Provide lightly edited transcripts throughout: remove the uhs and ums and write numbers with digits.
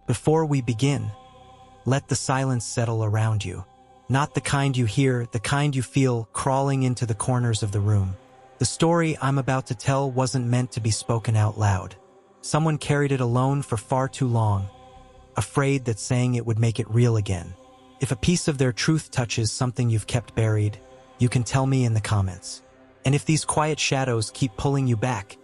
Before we begin, let the silence settle around you. Not the kind you hear, the kind you feel crawling into the corners of the room. The story I'm about to tell wasn't meant to be spoken out loud. Someone carried it alone for far too long, afraid that saying it would make it real again. If a piece of their truth touches something you've kept buried, you can tell me in the comments. And if these quiet shadows keep pulling you back,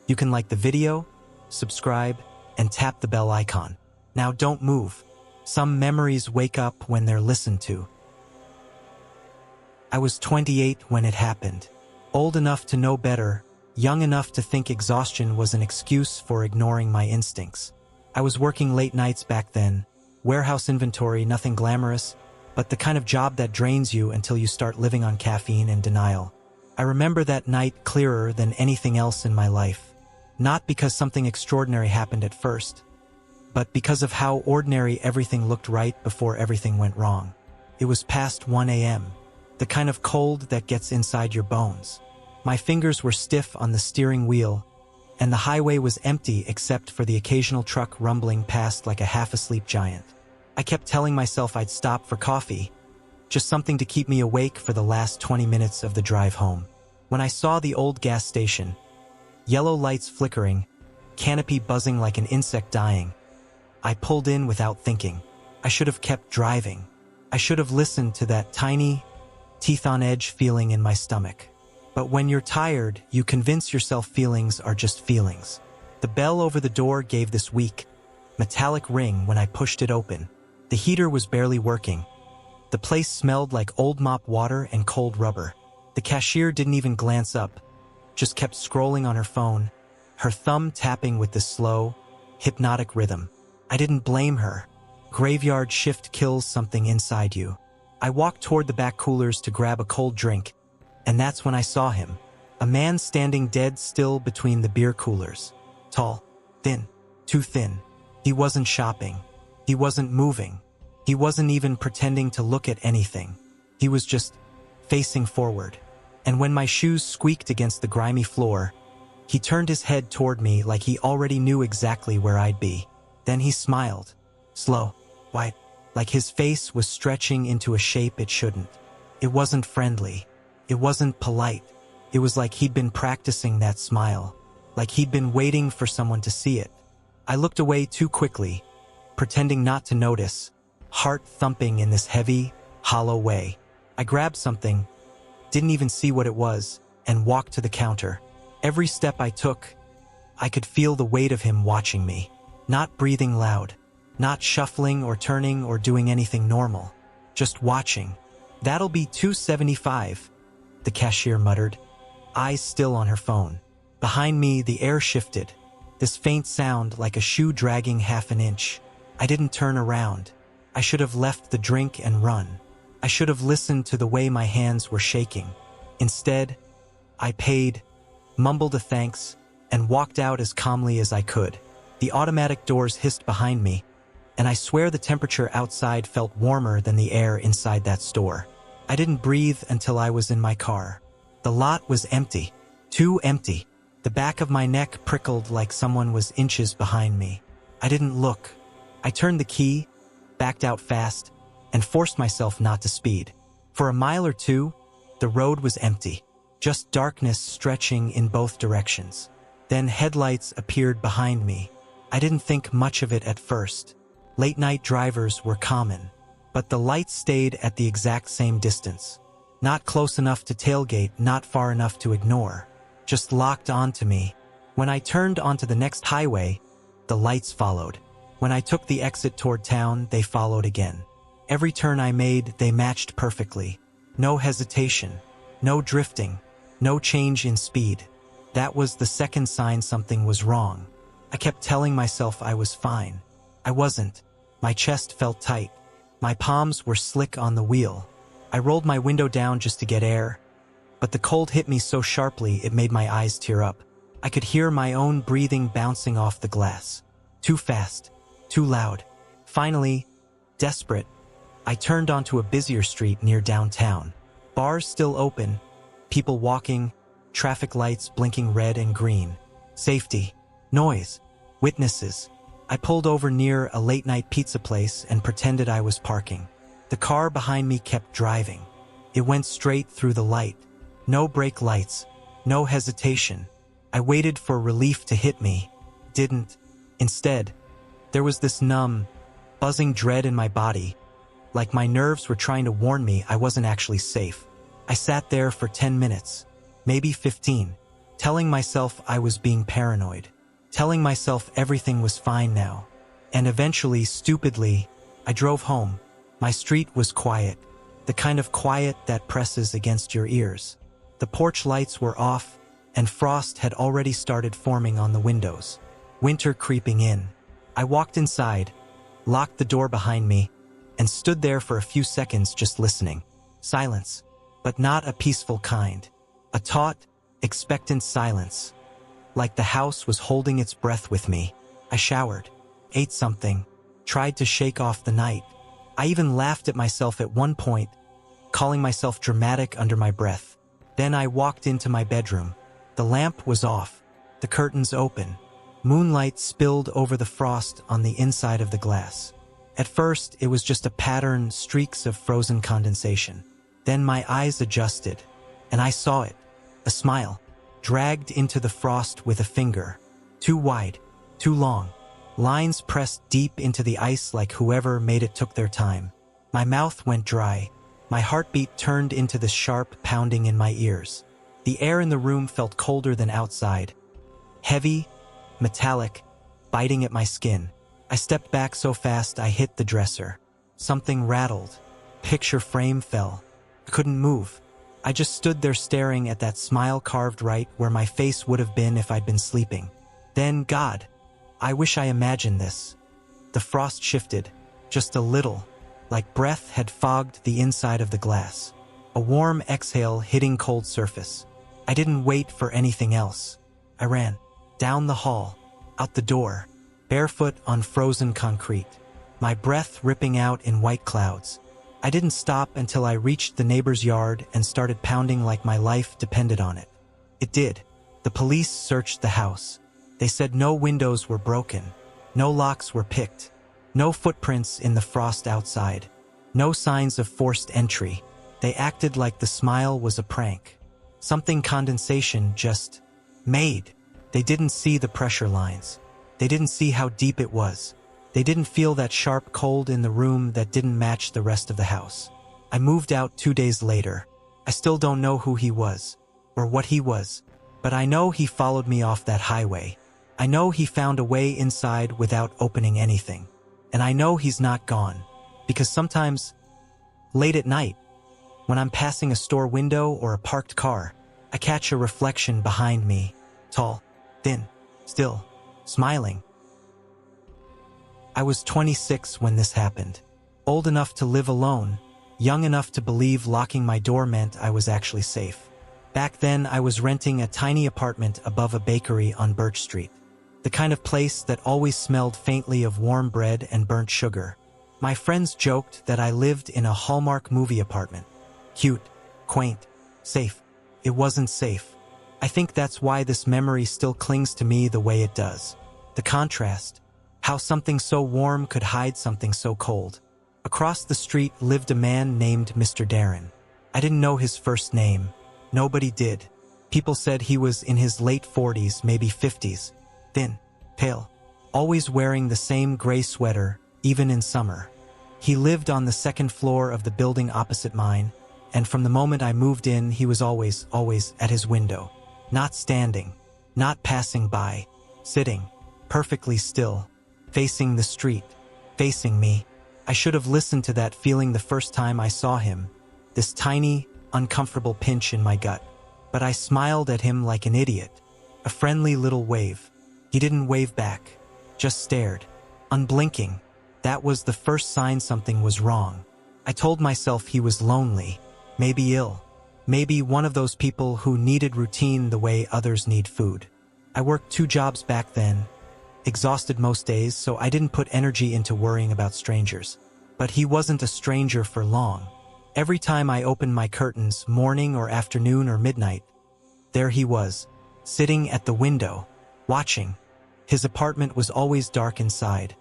you can like the video, subscribe, and tap the bell icon. Now don't move. Some memories wake up when they're listened to. I was 28 when it happened. Old enough to know better, young enough to think exhaustion was an excuse for ignoring my instincts. I was working late nights back then, warehouse inventory, nothing glamorous, but the kind of job that drains you until you start living on caffeine and denial. I remember that night clearer than anything else in my life. Not because something extraordinary happened at first, but because of how ordinary everything looked right before everything went wrong. It was past 1 a.m., the kind of cold that gets inside your bones. My fingers were stiff on the steering wheel, and the highway was empty except for the occasional truck rumbling past like a half-asleep giant. I kept telling myself I'd stop for coffee, just something to keep me awake for the last 20 minutes of the drive home. When I saw the old gas station, yellow lights flickering, canopy buzzing like an insect dying, I pulled in without thinking. I should have kept driving. I should have listened to that tiny, teeth-on-edge feeling in my stomach. But when you're tired, you convince yourself feelings are just feelings. The bell over the door gave this weak, metallic ring when I pushed it open. The heater was barely working. The place smelled like old mop water and cold rubber. The cashier didn't even glance up, just kept scrolling on her phone, her thumb tapping with this slow, hypnotic rhythm. I didn't blame her. Graveyard shift kills something inside you. I walked toward the back coolers to grab a cold drink, and that's when I saw him. A man standing dead still between the beer coolers. Tall, thin, too thin. He wasn't shopping. He wasn't moving. He wasn't even pretending to look at anything. He was just facing forward. And when my shoes squeaked against the grimy floor, he turned his head toward me like he already knew exactly where I'd be. Then he smiled. Slow, wide, like his face was stretching into a shape it shouldn't. It wasn't friendly. It wasn't polite. It was like he'd been practicing that smile, like he'd been waiting for someone to see it. I looked away too quickly, pretending not to notice, heart thumping in this heavy, hollow way. I grabbed something, didn't even see what it was, and walked to the counter. Every step I took, I could feel the weight of him watching me, not breathing loud, not shuffling or turning or doing anything normal, just watching. "That'll be $2.75, the cashier muttered, eyes still on her phone. Behind me, the air shifted, this faint sound like a shoe dragging half an inch. I didn't turn around. I should have left the drink and run. I should have listened to the way my hands were shaking. Instead, I paid, mumbled a thanks, and walked out as calmly as I could. The automatic doors hissed behind me, and I swear the temperature outside felt warmer than the air inside that store. I didn't breathe until I was in my car. The lot was empty, too empty. The back of my neck prickled like someone was inches behind me. I didn't look. I turned the key, backed out fast, and forced myself not to speed. For a mile or two, the road was empty, just darkness stretching in both directions. Then headlights appeared behind me. I didn't think much of it at first. Late-night drivers were common, but the lights stayed at the exact same distance. Not close enough to tailgate, not far enough to ignore. Just locked onto me. When I turned onto the next highway, the lights followed. When I took the exit toward town, they followed again. Every turn I made, they matched perfectly. No hesitation, no drifting, no change in speed. That was the second sign something was wrong. I kept telling myself I was fine. I wasn't. My chest felt tight. My palms were slick on the wheel. I rolled my window down just to get air, but the cold hit me so sharply it made my eyes tear up. I could hear my own breathing bouncing off the glass. Too fast, too loud. Finally, desperate, I turned onto a busier street near downtown. Bars still open, people walking, traffic lights blinking red and green. Safety, noise, witnesses. I pulled over near a late-night pizza place and pretended I was parking. The car behind me kept driving. It went straight through the light. No brake lights, no hesitation. I waited for relief to hit me. Didn't. Instead, there was this numb, buzzing dread in my body, like my nerves were trying to warn me I wasn't actually safe. I sat there for 10 minutes, maybe 15, telling myself I was being paranoid, telling myself everything was fine now. And eventually, stupidly, I drove home. My street was quiet, the kind of quiet that presses against your ears. The porch lights were off, and frost had already started forming on the windows. Winter creeping in. I walked inside, locked the door behind me, and stood there for a few seconds just listening. Silence, but not a peaceful kind. A taut, expectant silence, like the house was holding its breath with me. I showered, ate something, tried to shake off the night. I even laughed at myself at one point, calling myself dramatic under my breath. Then I walked into my bedroom. The lamp was off, the curtains open. Moonlight spilled over the frost on the inside of the glass. At first, it was just a pattern, streaks of frozen condensation. Then my eyes adjusted, and I saw it. A smile, dragged into the frost with a finger. Too wide, too long. Lines pressed deep into the ice like whoever made it took their time. My mouth went dry. My heartbeat turned into the sharp pounding in my ears. The air in the room felt colder than outside. Heavy, metallic, biting at my skin. I stepped back so fast I hit the dresser. Something rattled. Picture frame fell. I couldn't move. I just stood there staring at that smile carved right where my face would have been if I'd been sleeping. Then, God, I wish I imagined this. The frost shifted, just a little, like breath had fogged the inside of the glass. A warm exhale hitting cold surface. I didn't wait for anything else. I ran. Down the hall, out the door, barefoot on frozen concrete, my breath ripping out in white clouds. I didn't stop until I reached the neighbor's yard and started pounding like my life depended on it. It did. The police searched the house. They said no windows were broken, no locks were picked, no footprints in the frost outside, no signs of forced entry. They acted like the smile was a prank, something condensation just made. They didn't see the pressure lines. They didn't see how deep it was. They didn't feel that sharp cold in the room that didn't match the rest of the house. I moved out 2 days later. I still don't know who he was, or what he was, but I know he followed me off that highway. I know he found a way inside without opening anything. And I know he's not gone, because sometimes, late at night, when I'm passing a store window or a parked car, I catch a reflection behind me, tall, thin, still, smiling. I was 26 when this happened, old enough to live alone, young enough to believe locking my door meant I was actually safe. Back then, I was renting a tiny apartment above a bakery on Birch Street, the kind of place that always smelled faintly of warm bread and burnt sugar. My friends joked that I lived in a Hallmark movie apartment. Cute, quaint, safe. It wasn't safe. I think that's why this memory still clings to me the way it does. The contrast. How something so warm could hide something so cold. Across the street lived a man named Mr. Darren. I didn't know his first name. Nobody did. People said he was in his late 40s, maybe 50s. Thin, pale, always wearing the same gray sweater, even in summer. He lived on the second floor of the building opposite mine, and from the moment I moved in, he was always at his window. Not standing, not passing by, sitting, perfectly still, facing the street, facing me. I should have listened to that feeling the first time I saw him, this tiny, uncomfortable pinch in my gut. But I smiled at him like an idiot, a friendly little wave. He didn't wave back, just stared, unblinking. That was the first sign something was wrong. I told myself he was lonely, maybe ill. Maybe one of those people who needed routine the way others need food. I worked 2 jobs back then, exhausted most days, so I didn't put energy into worrying about strangers. But he wasn't a stranger for long. Every time I opened my curtains, morning or afternoon or midnight, there he was, sitting at the window, watching, His apartment was always dark inside,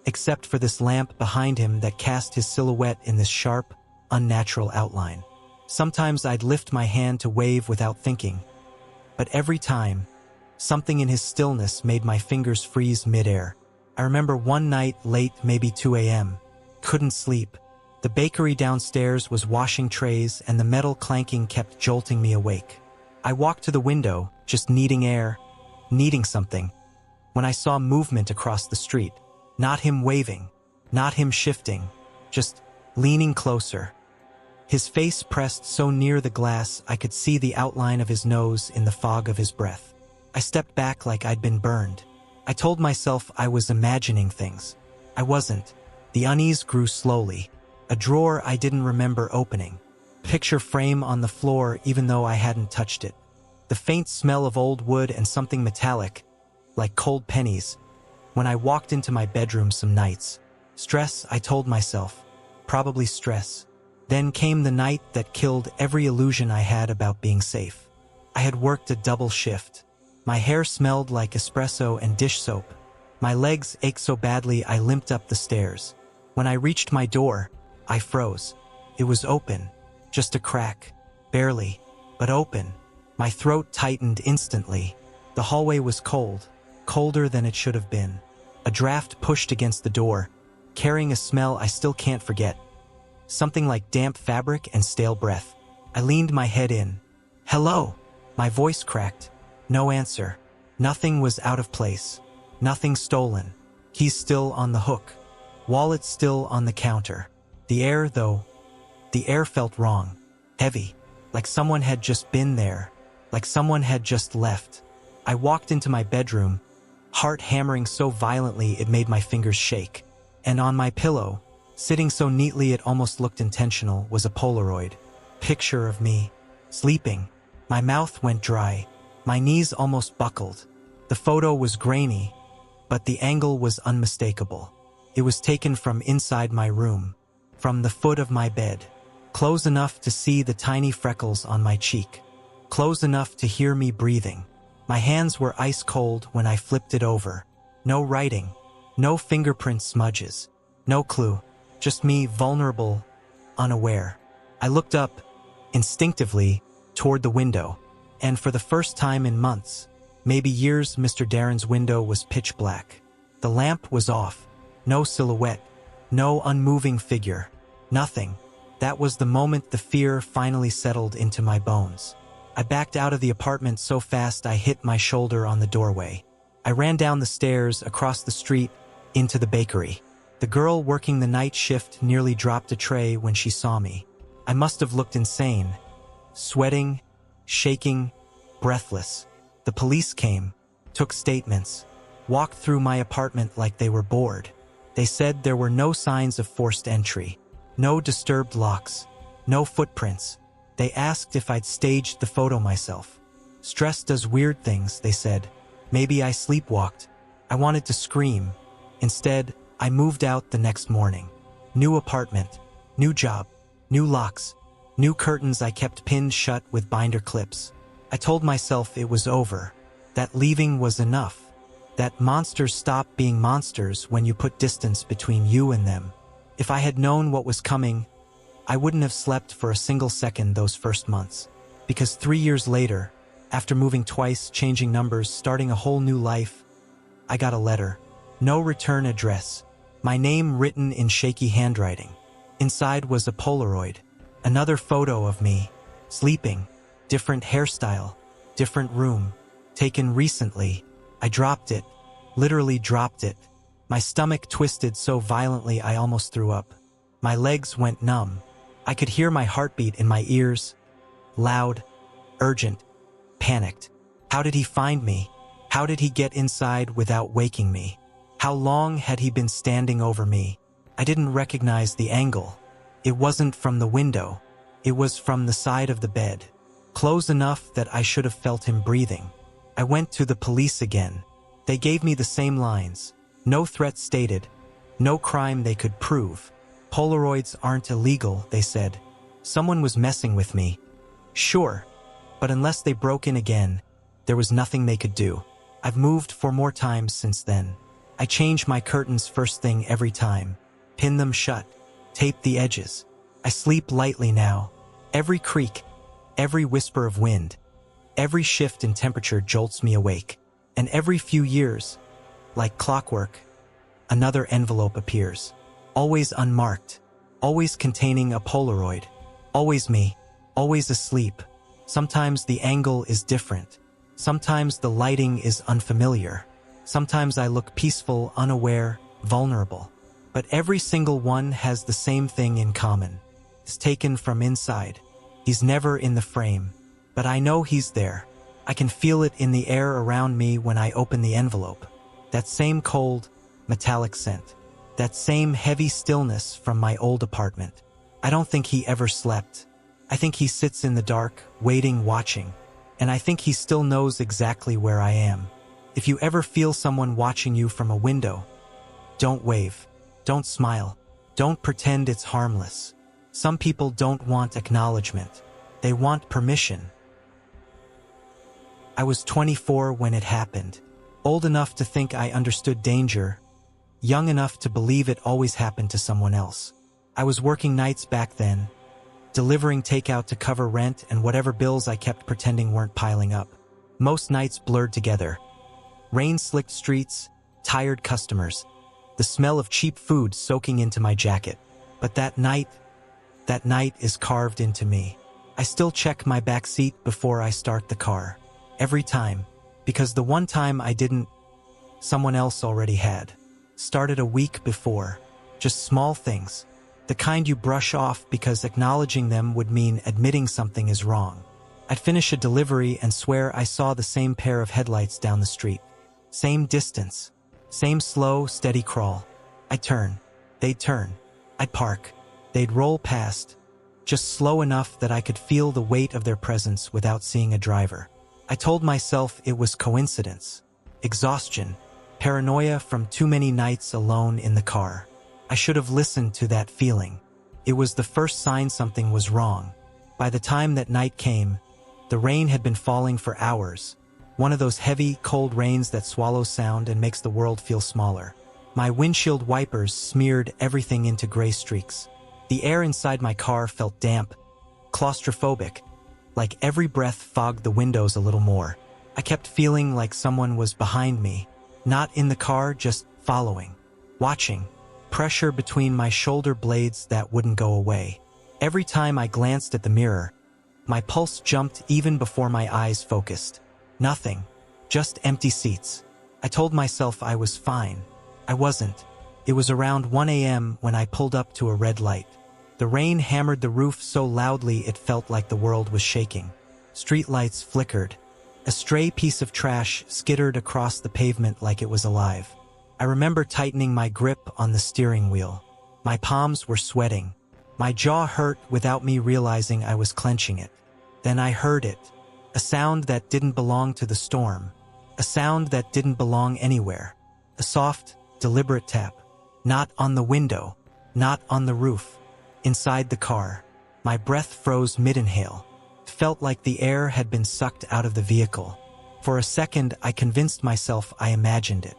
except for this lamp behind him that cast his silhouette in this sharp, unnatural outline. Sometimes I'd lift my hand to wave without thinking, but every time, something in his stillness made my fingers freeze midair. I remember one night late, maybe 2 a.m. Couldn't sleep. The bakery downstairs was washing trays and the metal clanking kept jolting me awake. I walked to the window, just needing air, needing something, when I saw movement across the street. Not him waving, not him shifting, just leaning closer. His face pressed so near the glass I could see the outline of his nose in the fog of his breath. I stepped back like I'd been burned. I told myself I was imagining things. I wasn't. The unease grew slowly. A drawer I didn't remember opening. Picture frame on the floor even though I hadn't touched it. The faint smell of old wood and something metallic, like cold pennies. When I walked into my bedroom some nights. Stress, I told myself. Probably stress. Then came the night that killed every illusion I had about being safe. I had worked a double shift. My hair smelled like espresso and dish soap. My legs ached so badly I limped up the stairs. When I reached my door, I froze. It was open. Just a crack. Barely, but open. My throat tightened instantly. The hallway was cold. Colder than it should have been. A draft pushed against the door, carrying a smell I still can't forget. Something like damp fabric and stale breath. I leaned my head in. "Hello!" My voice cracked. No answer. Nothing was out of place. Nothing stolen. Keys still on the hook. Wallet still on the counter. The air, though, the air felt wrong. Heavy. Like someone had just been there. Like someone had just left. I walked into my bedroom, heart hammering so violently it made my fingers shake. And on my pillow, sitting so neatly it almost looked intentional, was a Polaroid. Picture of me. Sleeping. My mouth went dry. My knees almost buckled. The photo was grainy, but the angle was unmistakable. It was taken from inside my room, from the foot of my bed, close enough to see the tiny freckles on my cheek, close enough to hear me breathing. My hands were ice cold when I flipped it over. No writing, no fingerprint smudges, no clue, just me vulnerable, unaware. I looked up, instinctively, toward the window, and for the first time in months, maybe years, Mr. Darren's window was pitch black. The lamp was off. No silhouette. No unmoving figure. Nothing. That was the moment the fear finally settled into my bones. I backed out of the apartment so fast I hit my shoulder on the doorway. I ran down the stairs, across the street, into the bakery. The girl working the night shift nearly dropped a tray when she saw me. I must have looked insane. Sweating, shaking, breathless. The police came, took statements, walked through my apartment like they were bored. They said there were no signs of forced entry, no disturbed locks, no footprints. They asked if I'd staged the photo myself. Stress does weird things, they said. Maybe I sleepwalked. I wanted to scream. Instead, I moved out the next morning. New apartment, new job, new locks, new curtains I kept pinned shut with binder clips. I told myself it was over, that leaving was enough, that monsters stop being monsters when you put distance between you and them. If I had known what was coming, I wouldn't have slept for a single second those first months. Because 3 years later, after moving twice, changing numbers, starting a whole new life, I got a letter. No return address. My name written in shaky handwriting. Inside was a Polaroid. Another photo of me, sleeping, different hairstyle, different room, taken recently. I dropped it, literally dropped it. My stomach twisted so violently I almost threw up. My legs went numb. I could hear my heartbeat in my ears, loud, urgent, panicked. How did he find me? How did he get inside without waking me? How long had he been standing over me? I didn't recognize the angle. It wasn't from the window. It was from the side of the bed, close enough that I should have felt him breathing. I went to the police again. They gave me the same lines. No threat stated. No crime they could prove. Polaroids aren't illegal, they said. Someone was messing with me. Sure, but unless they broke in again, there was nothing they could do. I've moved 4 more times since then. I change my curtains first thing every time. Pin them shut. Tape the edges. I sleep lightly now. Every creak, every whisper of wind, every shift in temperature jolts me awake. And every few years, like clockwork, another envelope appears. Always unmarked. Always containing a Polaroid. Always me. Always asleep. Sometimes the angle is different. Sometimes the lighting is unfamiliar. Sometimes I look peaceful, unaware, vulnerable. But every single one has the same thing in common. It's taken from inside. He's never in the frame. But I know he's there. I can feel it in the air around me when I open the envelope. That same cold, metallic scent. That same heavy stillness from my old apartment. I don't think he ever slept. I think he sits in the dark, waiting, watching. And I think he still knows exactly where I am. If you ever feel someone watching you from a window, don't wave. Don't smile. Don't pretend it's harmless. Some people don't want acknowledgement. They want permission. I was 24 when it happened. Old enough to think I understood danger. Young enough to believe it always happened to someone else. I was working nights back then, delivering takeout to cover rent and whatever bills I kept pretending weren't piling up. Most nights blurred together. Rain-slicked streets, tired customers, the smell of cheap food soaking into my jacket. But that night is carved into me. I still check my back seat before I start the car. Every time. Because the one time I didn't, someone else already had. Started a week before. Just small things. The kind you brush off because acknowledging them would mean admitting something is wrong. I'd finish a delivery and swear I saw the same pair of headlights down the street. Same distance. Same slow, steady crawl. I'd turn. They'd turn. I'd park. They'd roll past. Just slow enough that I could feel the weight of their presence without seeing a driver. I told myself it was coincidence. Exhaustion. Paranoia from too many nights alone in the car. I should have listened to that feeling. It was the first sign something was wrong. By the time that night came, the rain had been falling for hours. One of those heavy, cold rains that swallows sound and makes the world feel smaller. My windshield wipers smeared everything into gray streaks. The air inside my car felt damp, claustrophobic, like every breath fogged the windows a little more. I kept feeling like someone was behind me, not in the car, just following, watching. Pressure between my shoulder blades that wouldn't go away. Every time I glanced at the mirror, my pulse jumped even before my eyes focused. Nothing. Just empty seats. I told myself I was fine. I wasn't. It was around 1 a.m. when I pulled up to a red light. The rain hammered the roof so loudly it felt like the world was shaking. Street lights flickered. A stray piece of trash skittered across the pavement like it was alive. I remember tightening my grip on the steering wheel. My palms were sweating. My jaw hurt without me realizing I was clenching it. Then I heard it. A sound that didn't belong to the storm. A sound that didn't belong anywhere. A soft, deliberate tap. Not on the window. Not on the roof. Inside the car. My breath froze mid-inhale. It felt like the air had been sucked out of the vehicle. For a second, I convinced myself I imagined it.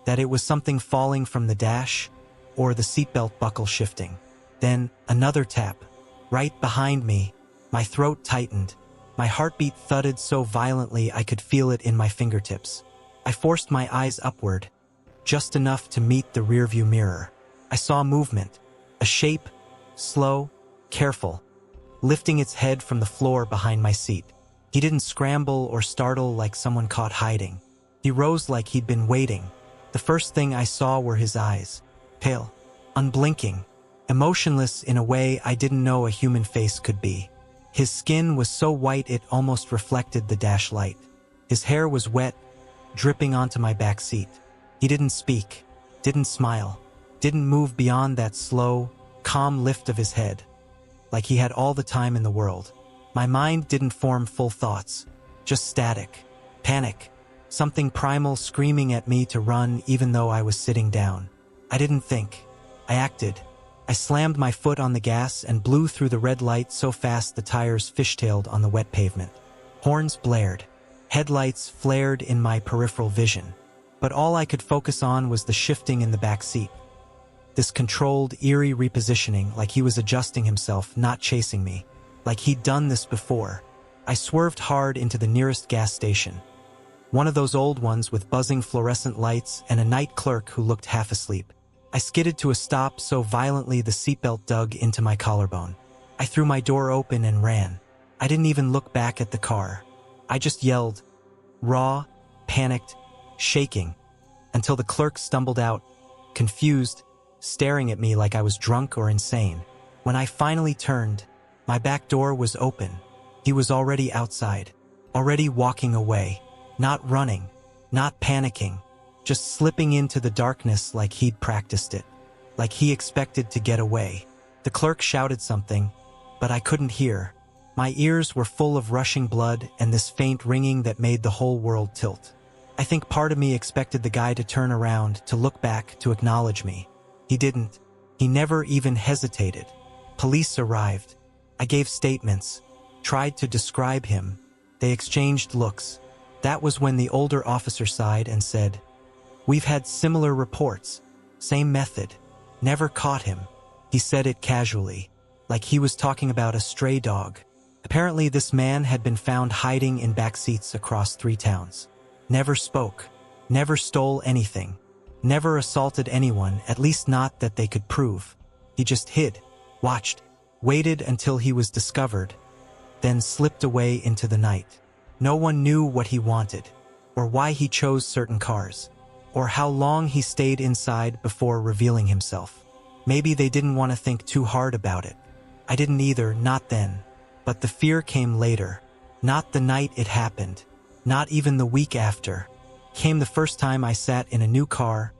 That it was something falling from the dash, or the seatbelt buckle shifting. Then, another tap. Right behind me. My throat tightened. My heartbeat thudded so violently I could feel it in my fingertips. I forced my eyes upward, just enough to meet the rearview mirror. I saw movement. A shape, slow, careful, lifting its head from the floor behind my seat. He didn't scramble or startle like someone caught hiding. He rose like he'd been waiting. The first thing I saw were his eyes. Pale, unblinking, emotionless in a way I didn't know a human face could be. His skin was so white it almost reflected the dash light. His hair was wet, dripping onto my back seat. He didn't speak, didn't smile, didn't move beyond that slow, calm lift of his head, like he had all the time in the world. My mind didn't form full thoughts, just static, panic, something primal screaming at me to run even though I was sitting down. I didn't think. I acted. I slammed my foot on the gas and blew through the red light so fast the tires fishtailed on the wet pavement. Horns blared. Headlights flared in my peripheral vision, but all I could focus on was the shifting in the back seat. This controlled, eerie repositioning, like he was adjusting himself, not chasing me, like he'd done this before. I swerved hard into the nearest gas station, one of those old ones with buzzing fluorescent lights and a night clerk who looked half asleep. I skidded to a stop so violently the seatbelt dug into my collarbone. I threw my door open and ran. I didn't even look back at the car. I just yelled, raw, panicked, shaking, until the clerk stumbled out, confused, staring at me like I was drunk or insane. When I finally turned, my back door was open. He was already outside, already walking away, not running, not panicking, just slipping into the darkness like he'd practiced it, like he expected to get away. The clerk shouted something, but I couldn't hear. My ears were full of rushing blood and this faint ringing that made the whole world tilt. I think part of me expected the guy to turn around, to look back, to acknowledge me. He didn't. He never even hesitated. Police arrived. I gave statements, tried to describe him. They exchanged looks. That was when the older officer sighed and said, "We've had similar reports. Same method. Never caught him." He said it casually, like he was talking about a stray dog. Apparently this man had been found hiding in back seats across 3 towns. Never spoke. Never stole anything. Never assaulted anyone, at least not that they could prove. He just hid, watched, waited until he was discovered, then slipped away into the night. No one knew what he wanted, or why he chose certain cars, or how long he stayed inside before revealing himself. Maybe they didn't want to think too hard about it. I didn't either, not then. But the fear came later. Not the night it happened. Not even the week after. Came the first time I sat in a new car,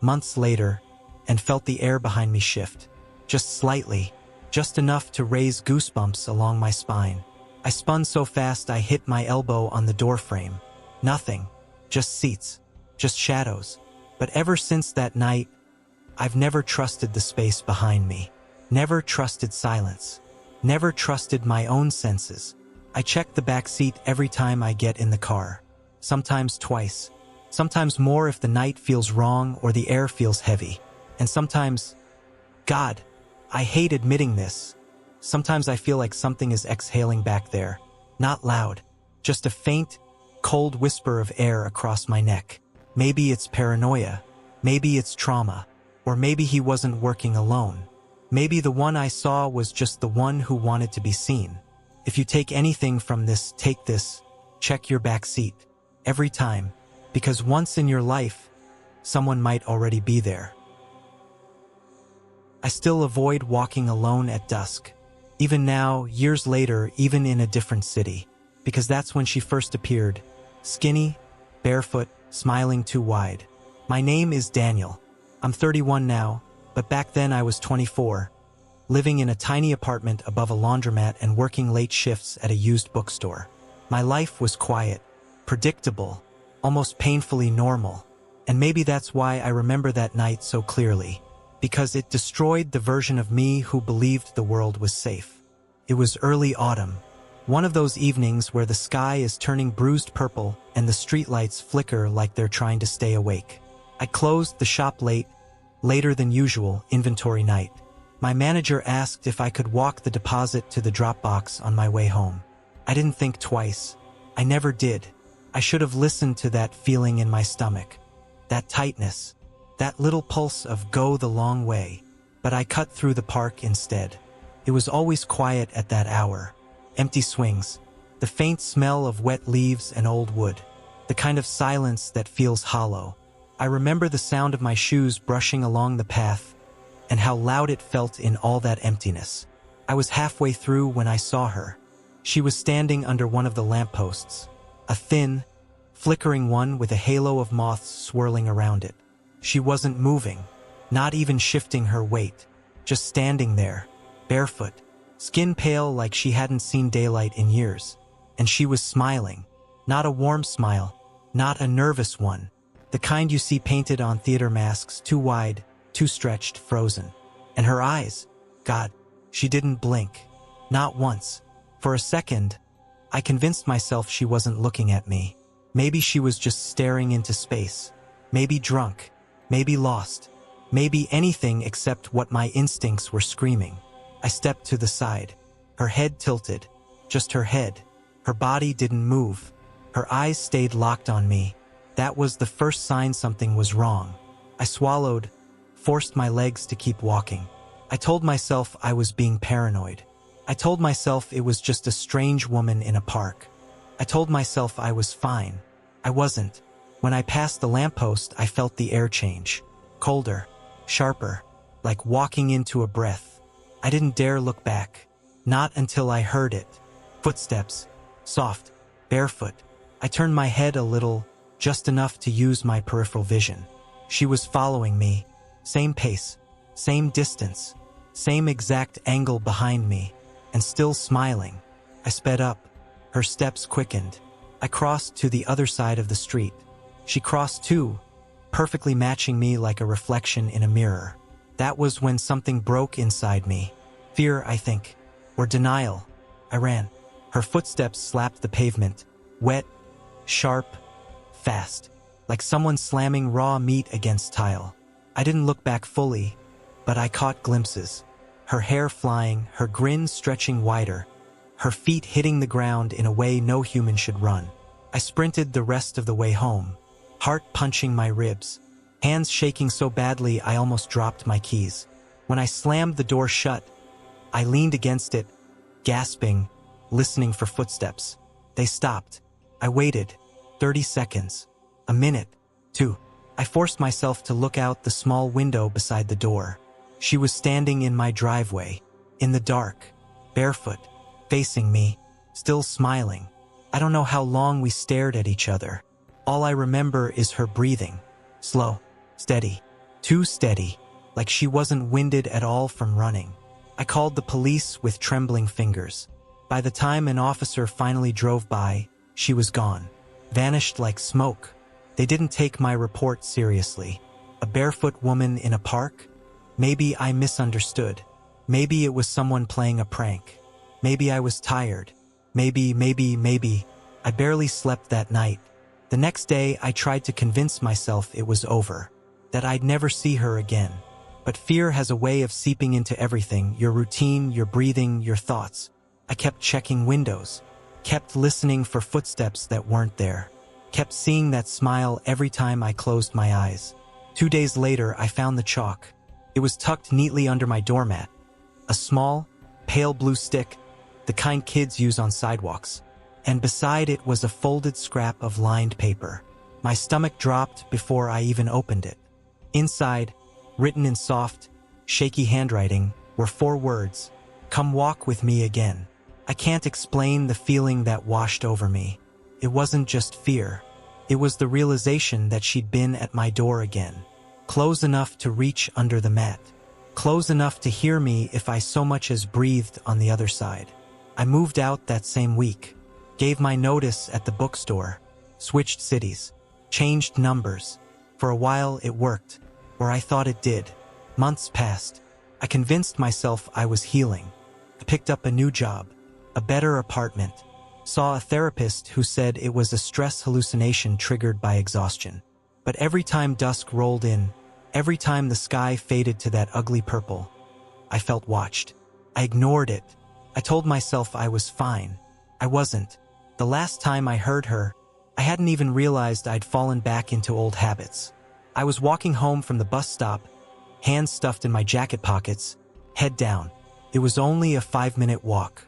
months later, and felt the air behind me shift. Just slightly, just enough to raise goosebumps along my spine. I spun so fast I hit my elbow on the door frame. Nothing. Just seats. Just shadows. But ever since that night, I've never trusted the space behind me. Never trusted silence. Never trusted my own senses. I check the back seat every time I get in the car. Sometimes twice. Sometimes more if the night feels wrong or the air feels heavy. And sometimes, God, I hate admitting this, sometimes I feel like something is exhaling back there. Not loud. Just a faint, cold whisper of air across my neck. Maybe it's paranoia. Maybe it's trauma. Or maybe he wasn't working alone. Maybe the one I saw was just the one who wanted to be seen. If you take anything from this, take this. Check your back seat. Every time. Because once in your life, someone might already be there. I still avoid walking alone at dusk. Even now, years later, even in a different city. Because that's when she first appeared. Skinny, barefoot, smiling too wide. My name is Daniel. I'm 31 now, but back then I was 24. Living in a tiny apartment above a laundromat and working late shifts at a used bookstore. My life was quiet, predictable, almost painfully normal. And maybe that's why I remember that night so clearly. Because it destroyed the version of me who believed the world was safe. It was early autumn. One of those evenings where the sky is turning bruised purple and the streetlights flicker like they're trying to stay awake. I closed the shop late, later than usual, inventory night. My manager asked if I could walk the deposit to the drop box on my way home. I didn't think twice. I never did. I should have listened to that feeling in my stomach. That tightness. That little pulse of go the long way. But I cut through the park instead. It was always quiet at that hour. Empty swings. The faint smell of wet leaves and old wood. The kind of silence that feels hollow. I remember the sound of my shoes brushing along the path and how loud it felt in all that emptiness. I was halfway through when I saw her. She was standing under one of the lampposts. A thin, flickering one with a halo of moths swirling around it. She wasn't moving, not even shifting her weight, just standing there, barefoot, skin pale like she hadn't seen daylight in years. And she was smiling, not a warm smile, not a nervous one, the kind you see painted on theater masks, too wide, too stretched, frozen. And her eyes, God, she didn't blink, not once. For a second, I convinced myself she wasn't looking at me. Maybe she was just staring into space. Maybe drunk. Maybe lost. Maybe anything except what my instincts were screaming. I stepped to the side. Her head tilted. Just her head. Her body didn't move. Her eyes stayed locked on me. That was the first sign something was wrong. I swallowed, forced my legs to keep walking. I told myself I was being paranoid. I told myself it was just a strange woman in a park. I told myself I was fine. I wasn't. When I passed the lamppost, I felt the air change. Colder, sharper, like walking into a breath. I didn't dare look back. Not until I heard it. Footsteps. Soft. Barefoot. I turned my head a little, just enough to use my peripheral vision. She was following me. Same pace. Same distance. Same exact angle behind me. And still smiling. I sped up. Her steps quickened. I crossed to the other side of the street. She crossed too, perfectly matching me like a reflection in a mirror. That was when something broke inside me. Fear, I think. Or denial. I ran. Her footsteps slapped the pavement. Wet, sharp, fast. Like someone slamming raw meat against tile. I didn't look back fully, but I caught glimpses. Her hair flying, her grin stretching wider. Her feet hitting the ground in a way no human should run. I sprinted the rest of the way home. Heart punching my ribs. Hands shaking so badly I almost dropped my keys. When I slammed the door shut, I leaned against it, gasping, listening for footsteps. They stopped. I waited. 30 seconds. A minute. 2. I forced myself to look out the small window beside the door. She was standing in my driveway, in the dark, barefoot, facing me, still smiling. I don't know how long we stared at each other. All I remember is her breathing. Slow, steady, too steady, like she wasn't winded at all from running. I called the police with trembling fingers. By the time an officer finally drove by, she was gone. Vanished like smoke. They didn't take my report seriously. A barefoot woman in a park? Maybe I misunderstood. Maybe it was someone playing a prank. Maybe I was tired. Maybe. I barely slept that night. The next day, I tried to convince myself it was over, that I'd never see her again. But fear has a way of seeping into everything, your routine, your breathing, your thoughts. I kept checking windows, kept listening for footsteps that weren't there, kept seeing that smile every time I closed my eyes. 2 days later, I found the chalk. It was tucked neatly under my doormat. A small, pale blue stick, the kind kids use on sidewalks. And beside it was a folded scrap of lined paper. My stomach dropped before I even opened it. Inside, written in soft, shaky handwriting, were 4 words. Come walk with me again. I can't explain the feeling that washed over me. It wasn't just fear. It was the realization that she'd been at my door again. Close enough to reach under the mat. Close enough to hear me if I so much as breathed on the other side. I moved out that same week. Gave my notice at the bookstore. Switched cities. Changed numbers. For a while it worked. Or I thought it did. Months passed. I convinced myself I was healing. I picked up a new job. A better apartment. Saw a therapist who said it was a stress hallucination triggered by exhaustion. But every time dusk rolled in, every time the sky faded to that ugly purple, I felt watched. I ignored it. I told myself I was fine. I wasn't. The last time I heard her, I hadn't even realized I'd fallen back into old habits. I was walking home from the bus stop, hands stuffed in my jacket pockets, head down. It was only a 5-minute walk.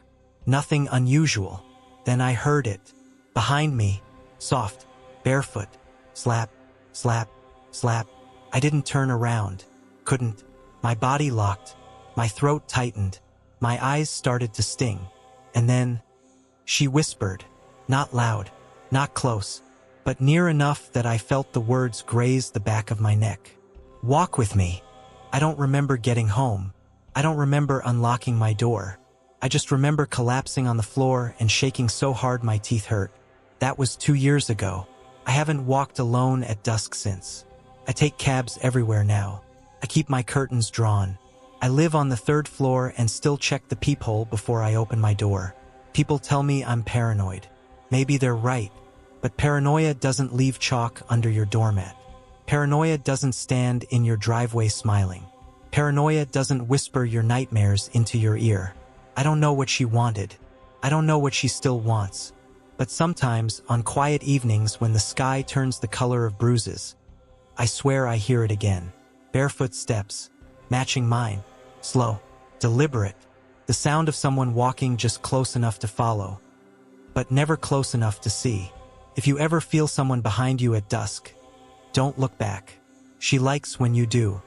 Nothing unusual. Then I heard it. Behind me, soft, barefoot, slap, slap, slap. I didn't turn around. Couldn't. My body locked. My throat tightened. My eyes started to sting. And then, she whispered. Not loud, not close, but near enough that I felt the words graze the back of my neck. Walk with me. I don't remember getting home. I don't remember unlocking my door. I just remember collapsing on the floor and shaking so hard my teeth hurt. That was 2 years ago. I haven't walked alone at dusk since. I take cabs everywhere now. I keep my curtains drawn. I live on the 3rd floor and still check the peephole before I open my door. People tell me I'm paranoid. Maybe they're right. But paranoia doesn't leave chalk under your doormat. Paranoia doesn't stand in your driveway smiling. Paranoia doesn't whisper your nightmares into your ear. I don't know what she wanted. I don't know what she still wants. But sometimes, on quiet evenings when the sky turns the color of bruises, I swear I hear it again. Barefoot steps, matching mine. Slow, deliberate. The sound of someone walking just close enough to follow, but never close enough to see. If you ever feel someone behind you at dusk, don't look back. She likes when you do.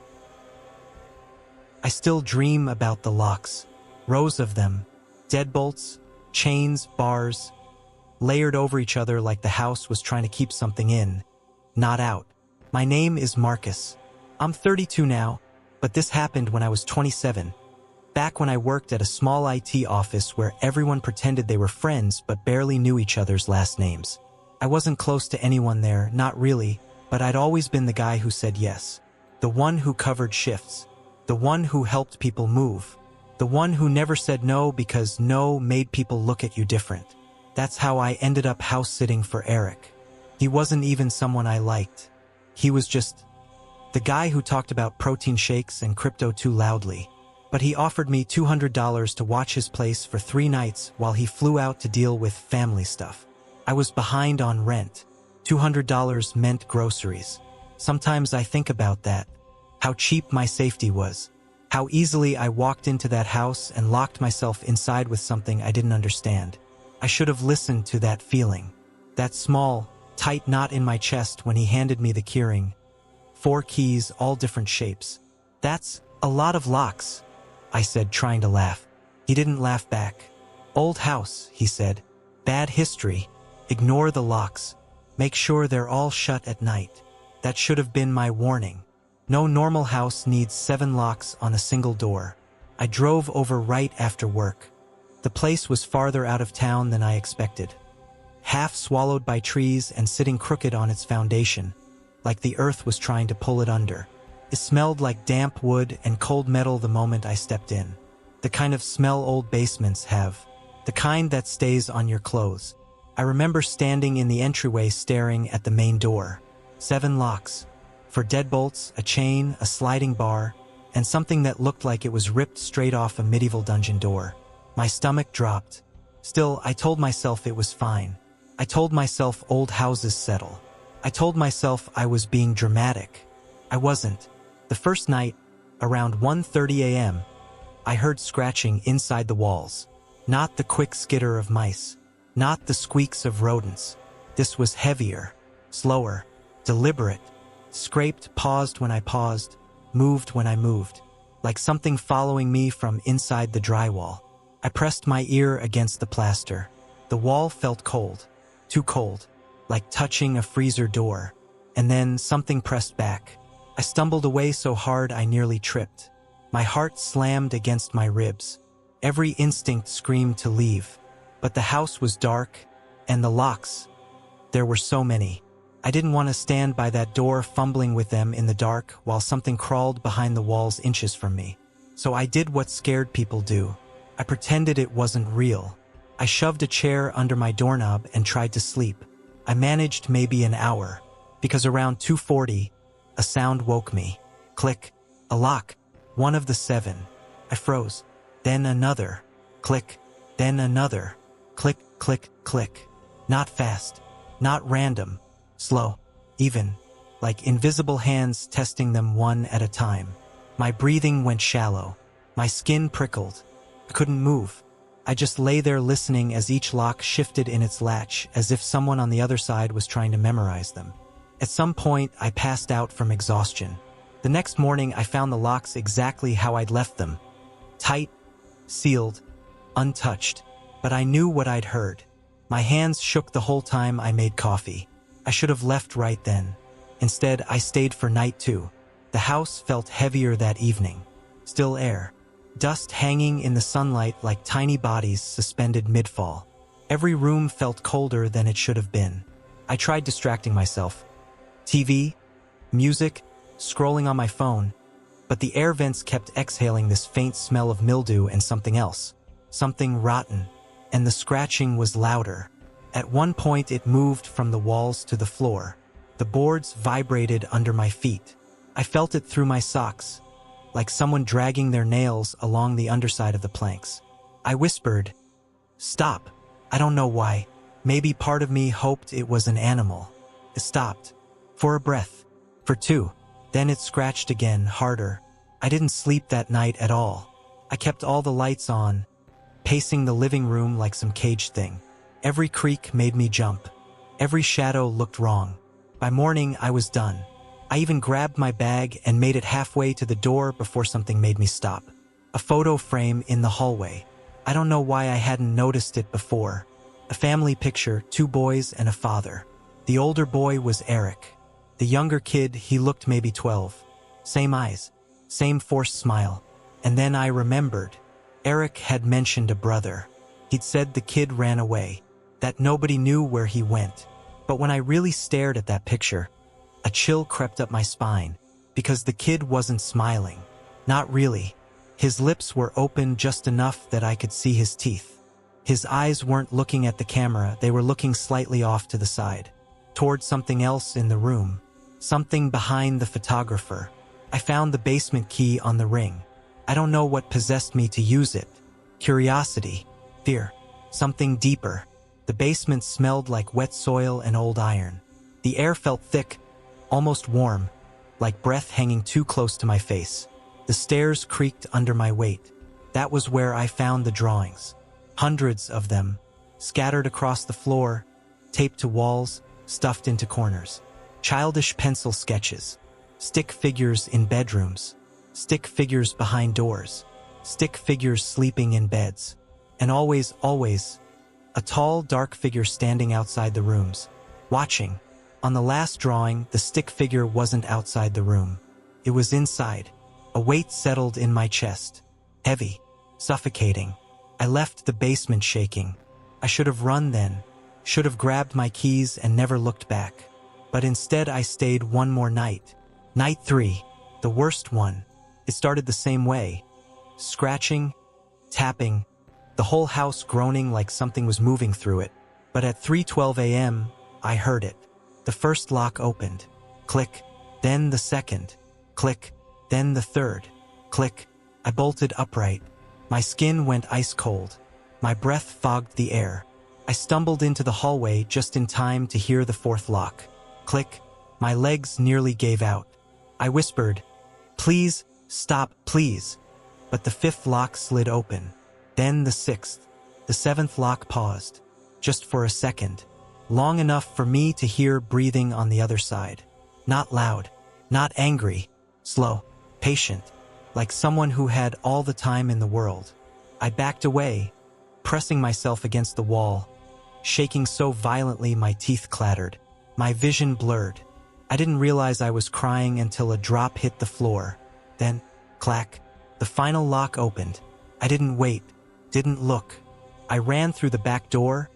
I still dream about the locks. Rows of them. Deadbolts, chains, bars, layered over each other like the house was trying to keep something in, not out. My name is Marcus. I'm 32 now, but this happened when I was 27. Back when I worked at a small IT office where everyone pretended they were friends but barely knew each other's last names. I wasn't close to anyone there, not really, but I'd always been the guy who said yes. The one who covered shifts. The one who helped people move. The one who never said no because no made people look at you different. That's how I ended up house sitting for Eric. He wasn't even someone I liked. He was just the guy who talked about protein shakes and crypto too loudly. But he offered me $200 to watch his place for 3 nights while he flew out to deal with family stuff. I was behind on rent. $200 meant groceries. Sometimes I think about that. How cheap my safety was. How easily I walked into that house and locked myself inside with something I didn't understand. I should have listened to that feeling. That small, tight knot in my chest when he handed me the keyring. 4 keys, all different shapes. That's a lot of locks, I said, trying to laugh. He didn't laugh back. Old house, he said. Bad history. Ignore the locks. Make sure they're all shut at night. That should have been my warning. No normal house needs 7 locks on a single door. I drove over right after work. The place was farther out of town than I expected. Half swallowed by trees and sitting crooked on its foundation, like the earth was trying to pull it under. It smelled like damp wood and cold metal the moment I stepped in. The kind of smell old basements have. The kind that stays on your clothes. I remember standing in the entryway staring at the main door. 7 locks. For deadbolts, a chain, a sliding bar, and something that looked like it was ripped straight off a medieval dungeon door. My stomach dropped. Still, I told myself it was fine. I told myself old houses settle. I told myself I was being dramatic. I wasn't. The first night, around 1:30 a.m., I heard scratching inside the walls. Not the quick skitter of mice. Not the squeaks of rodents. This was heavier, slower, deliberate. Scraped, paused when I paused, moved when I moved. Like something following me from inside the drywall. I pressed my ear against the plaster. The wall felt cold. Too cold. Like touching a freezer door. And then something pressed back. I stumbled away so hard I nearly tripped. My heart slammed against my ribs. Every instinct screamed to leave. But the house was dark, and the locks. There were so many. I didn't want to stand by that door fumbling with them in the dark while something crawled behind the walls inches from me. So I did what scared people do. I pretended it wasn't real. I shoved a chair under my doorknob and tried to sleep. I managed maybe an hour, because around 2:40, a sound woke me. Click. A lock. One of the 7. I froze. Then another. Click. Then another. Click, click, click. Not fast. Not random. Slow. Even. Like invisible hands testing them one at a time. My breathing went shallow. My skin prickled. I couldn't move. I just lay there listening as each lock shifted in its latch, as if someone on the other side was trying to memorize them. At some point, I passed out from exhaustion. The next morning, I found the locks exactly how I'd left them. Tight, sealed, untouched. But I knew what I'd heard. My hands shook the whole time I made coffee. I should have left right then. Instead, I stayed for night 2. The house felt heavier that evening. Still air. Dust hanging in the sunlight like tiny bodies suspended mid-fall. Every room felt colder than it should have been. I tried distracting myself. TV, music, scrolling on my phone, but the air vents kept exhaling this faint smell of mildew and something else. Something rotten. And the scratching was louder. At one point it moved from the walls to the floor. The boards vibrated under my feet. I felt it through my socks, like someone dragging their nails along the underside of the planks. I whispered, "Stop." I don't know why. Maybe part of me hoped it was an animal. It stopped. For a breath. For two. Then it scratched again, harder. I didn't sleep that night at all. I kept all the lights on, pacing the living room like some caged thing. Every creak made me jump. Every shadow looked wrong. By morning, I was done. I even grabbed my bag and made it halfway to the door before something made me stop. A photo frame in the hallway. I don't know why I hadn't noticed it before. A family picture, 2 boys and a father. The older boy was Eric. The younger kid, he looked maybe 12. Same eyes, same forced smile. And then I remembered. Eric had mentioned a brother. He'd said the kid ran away, that nobody knew where he went. But when I really stared at that picture, a chill crept up my spine, because the kid wasn't smiling. Not really. His lips were open just enough that I could see his teeth. His eyes weren't looking at the camera, they were looking slightly off to the side, toward something else in the room, something behind the photographer. I found the basement key on the ring. I don't know what possessed me to use it. Curiosity, fear, something deeper. The basement smelled like wet soil and old iron. The air felt thick, almost warm, like breath hanging too close to my face. The stairs creaked under my weight. That was where I found the drawings. Hundreds of them, scattered across the floor, taped to walls, stuffed into corners. Childish pencil sketches. Stick figures in bedrooms. Stick figures behind doors. Stick figures sleeping in beds. And always, a tall, dark figure standing outside the rooms, watching. On the last drawing, the stick figure wasn't outside the room. It was inside. A weight settled in my chest. Heavy. Suffocating. I left the basement shaking. I should have run then. Should have grabbed my keys and never looked back. But instead I stayed one more night. Night 3. The worst one. It started the same way. Scratching. Tapping. The whole house groaning like something was moving through it. But at 3:12 a.m., I heard it. The first lock opened. Click. Then the second. Click. Then the third. Click. I bolted upright. My skin went ice cold. My breath fogged the air. I stumbled into the hallway just in time to hear the fourth lock. Click. My legs nearly gave out. I whispered, "Please, stop, please." But the fifth lock slid open. Then the sixth. The seventh lock paused. Just for a second. Long enough for me to hear breathing on the other side. Not loud. Not angry. Slow. Patient. Like someone who had all the time in the world. I backed away, pressing myself against the wall, shaking so violently my teeth clattered. My vision blurred. I didn't realize I was crying until a drop hit the floor. Then, clack, the final lock opened. I didn't wait, didn't look. I ran through the back door,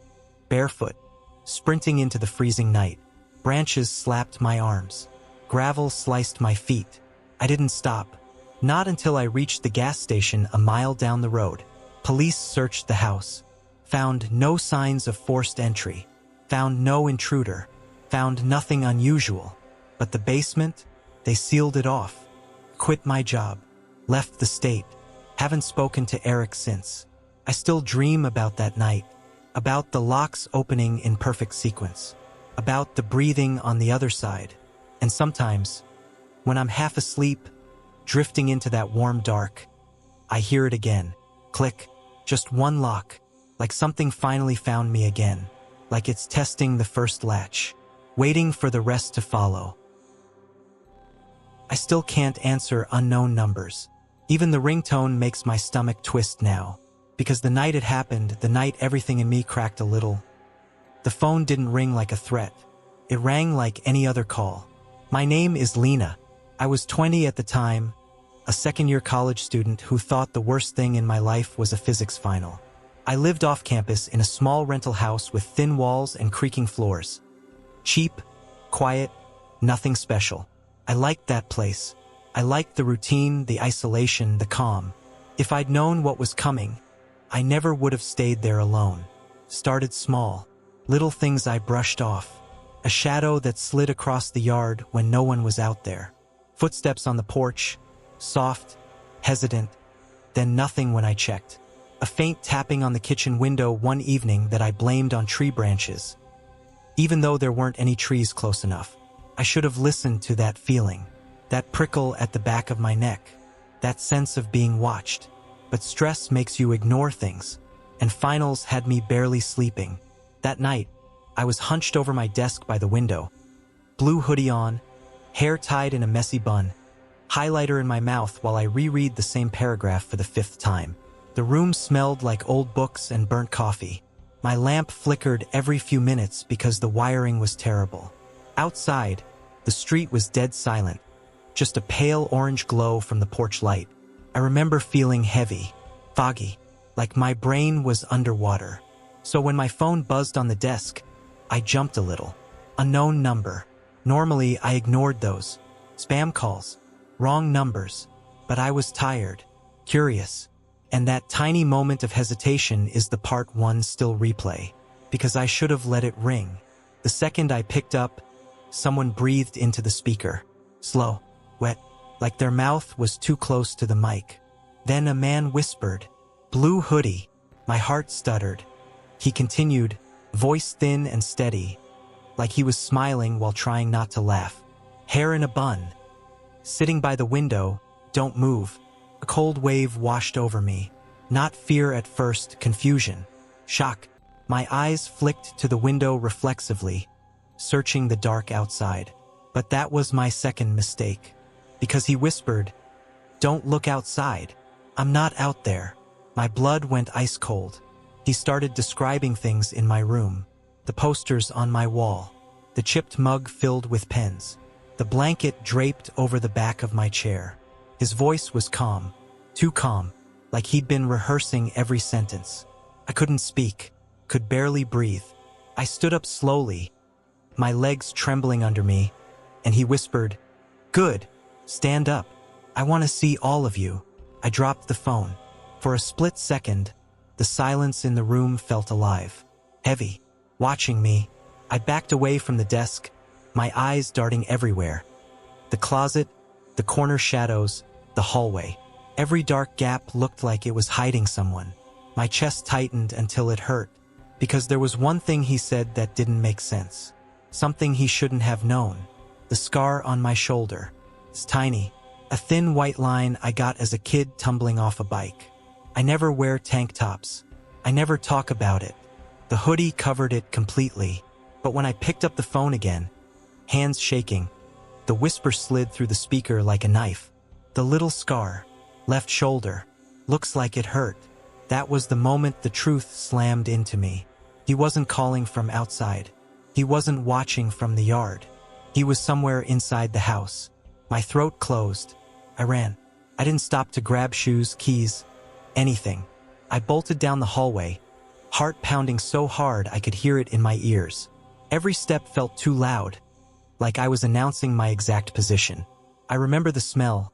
barefoot, sprinting into the freezing night. Branches slapped my arms. Gravel sliced my feet. I didn't stop. Not until I reached the gas station a mile down the road. Police searched the house. Found no signs of forced entry. Found no intruder. Found nothing unusual. But the basement, they sealed it off. Quit my job. Left the state. Haven't spoken to Eric since. I still dream about that night. About the locks opening in perfect sequence. About the breathing on the other side. And sometimes, when I'm half asleep, drifting into that warm dark, I hear it again. Click. Just one lock. Like something finally found me again. Like it's testing the first latch. Waiting for the rest to follow. I still can't answer unknown numbers. Even the ringtone makes my stomach twist now. Because the night it happened, the night everything in me cracked a little. The phone didn't ring like a threat. It rang like any other call. My name is Lena. I was 20 at the time, a second-year college student who thought the worst thing in my life was a physics final. I lived off campus in a small rental house with thin walls and creaking floors. Cheap, quiet, nothing special. I liked that place. I liked the routine, the isolation, the calm. If I'd known what was coming, I never would have stayed there alone. Started small. Little things I brushed off. A shadow that slid across the yard when no one was out there. Footsteps on the porch, soft, hesitant, then nothing when I checked. A faint tapping on the kitchen window one evening that I blamed on tree branches. Even though there weren't any trees close enough, I should have listened to that feeling, that prickle at the back of my neck, that sense of being watched. But stress makes you ignore things, and finals had me barely sleeping. That night, I was hunched over my desk by the window, blue hoodie on, hair tied in a messy bun, highlighter in my mouth while I reread the same paragraph for the 5th time. The room smelled like old books and burnt coffee. My lamp flickered every few minutes because the wiring was terrible. Outside, the street was dead silent, just a pale orange glow from the porch light. I remember feeling heavy, foggy, like my brain was underwater. So when my phone buzzed on the desk, I jumped a little. Unknown number. Normally, I ignored those. Spam calls. Wrong numbers. But I was tired, curious. And that tiny moment of hesitation is the part one still replay. Because I should have let it ring. The second I picked up, someone breathed into the speaker. Slow, wet, like their mouth was too close to the mic. Then a man whispered, "Blue hoodie." My heart stuttered. He continued, voice thin and steady, like he was smiling while trying not to laugh. "Hair in a bun." Sitting by the window, "Don't move." A cold wave washed over me. Not fear at first, confusion. Shock. My eyes flicked to the window reflexively, searching the dark outside. But that was my second mistake. Because he whispered, "Don't look outside. I'm not out there." My blood went ice cold. He started describing things in my room. The posters on my wall. The chipped mug filled with pens. The blanket draped over the back of my chair. His voice was calm. Too calm. Like he'd been rehearsing every sentence. I couldn't speak. Could barely breathe. I stood up slowly, my legs trembling under me, and he whispered, "Good. Stand up. I want to see all of you." I dropped the phone. For a split second, the silence in the room felt alive. Heavy. Watching me, I backed away from the desk, my eyes darting everywhere. The closet, the corner shadows, the hallway. Every dark gap looked like it was hiding someone. My chest tightened until it hurt, because there was one thing he said that didn't make sense. Something he shouldn't have known. The scar on my shoulder. It's tiny. A thin white line I got as a kid tumbling off a bike. I never wear tank tops. I never talk about it. The hoodie covered it completely. But when I picked up the phone again, hands shaking, the whisper slid through the speaker like a knife. "The little scar. Left shoulder. Looks like it hurt." That was the moment the truth slammed into me. He wasn't calling from outside. He wasn't watching from the yard. He was somewhere inside the house. My throat closed. I ran. I didn't stop to grab shoes, keys, anything. I bolted down the hallway, heart pounding so hard I could hear it in my ears. Every step felt too loud, like I was announcing my exact position. I remember the smell.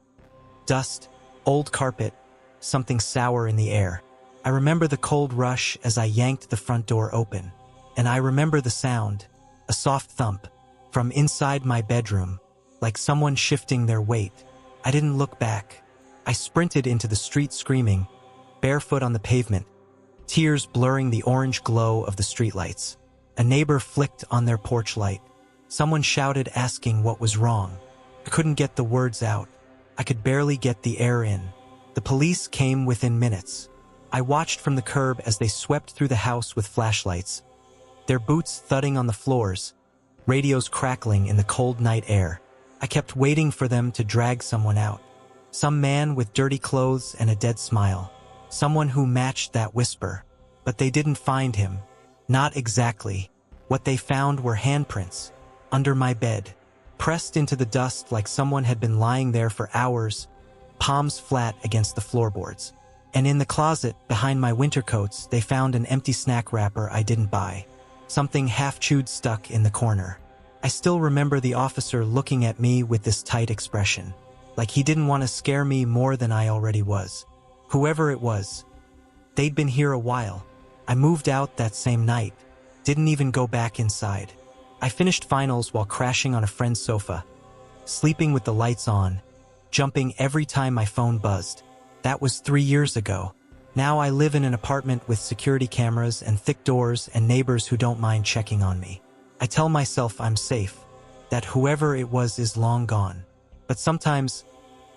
Dust, old carpet, something sour in the air. I remember the cold rush as I yanked the front door open. And I remember the sound, a soft thump, from inside my bedroom, like someone shifting their weight. I didn't look back. I sprinted into the street screaming, barefoot on the pavement, tears blurring the orange glow of the streetlights. A neighbor flicked on their porch light. Someone shouted asking what was wrong. I couldn't get the words out. I could barely get the air in. The police came within minutes. I watched from the curb as they swept through the house with flashlights, their boots thudding on the floors, radios crackling in the cold night air. I kept waiting for them to drag someone out. Some man with dirty clothes and a dead smile. Someone who matched that whisper. But they didn't find him. Not exactly. What they found were handprints. Under my bed. Pressed into the dust like someone had been lying there for hours, palms flat against the floorboards. And in the closet, behind my winter coats, they found an empty snack wrapper I didn't buy. Something half-chewed stuck in the corner. I still remember the officer looking at me with this tight expression, like he didn't want to scare me more than I already was. Whoever it was, they'd been here a while. I moved out that same night, Didn't even go back inside. I finished finals while crashing on a friend's sofa, sleeping with the lights on, jumping every time my phone buzzed. That was 3 years ago. Now I live in an apartment with security cameras and thick doors and neighbors who don't mind checking on me. I tell myself I'm safe, that whoever it was is long gone. But sometimes,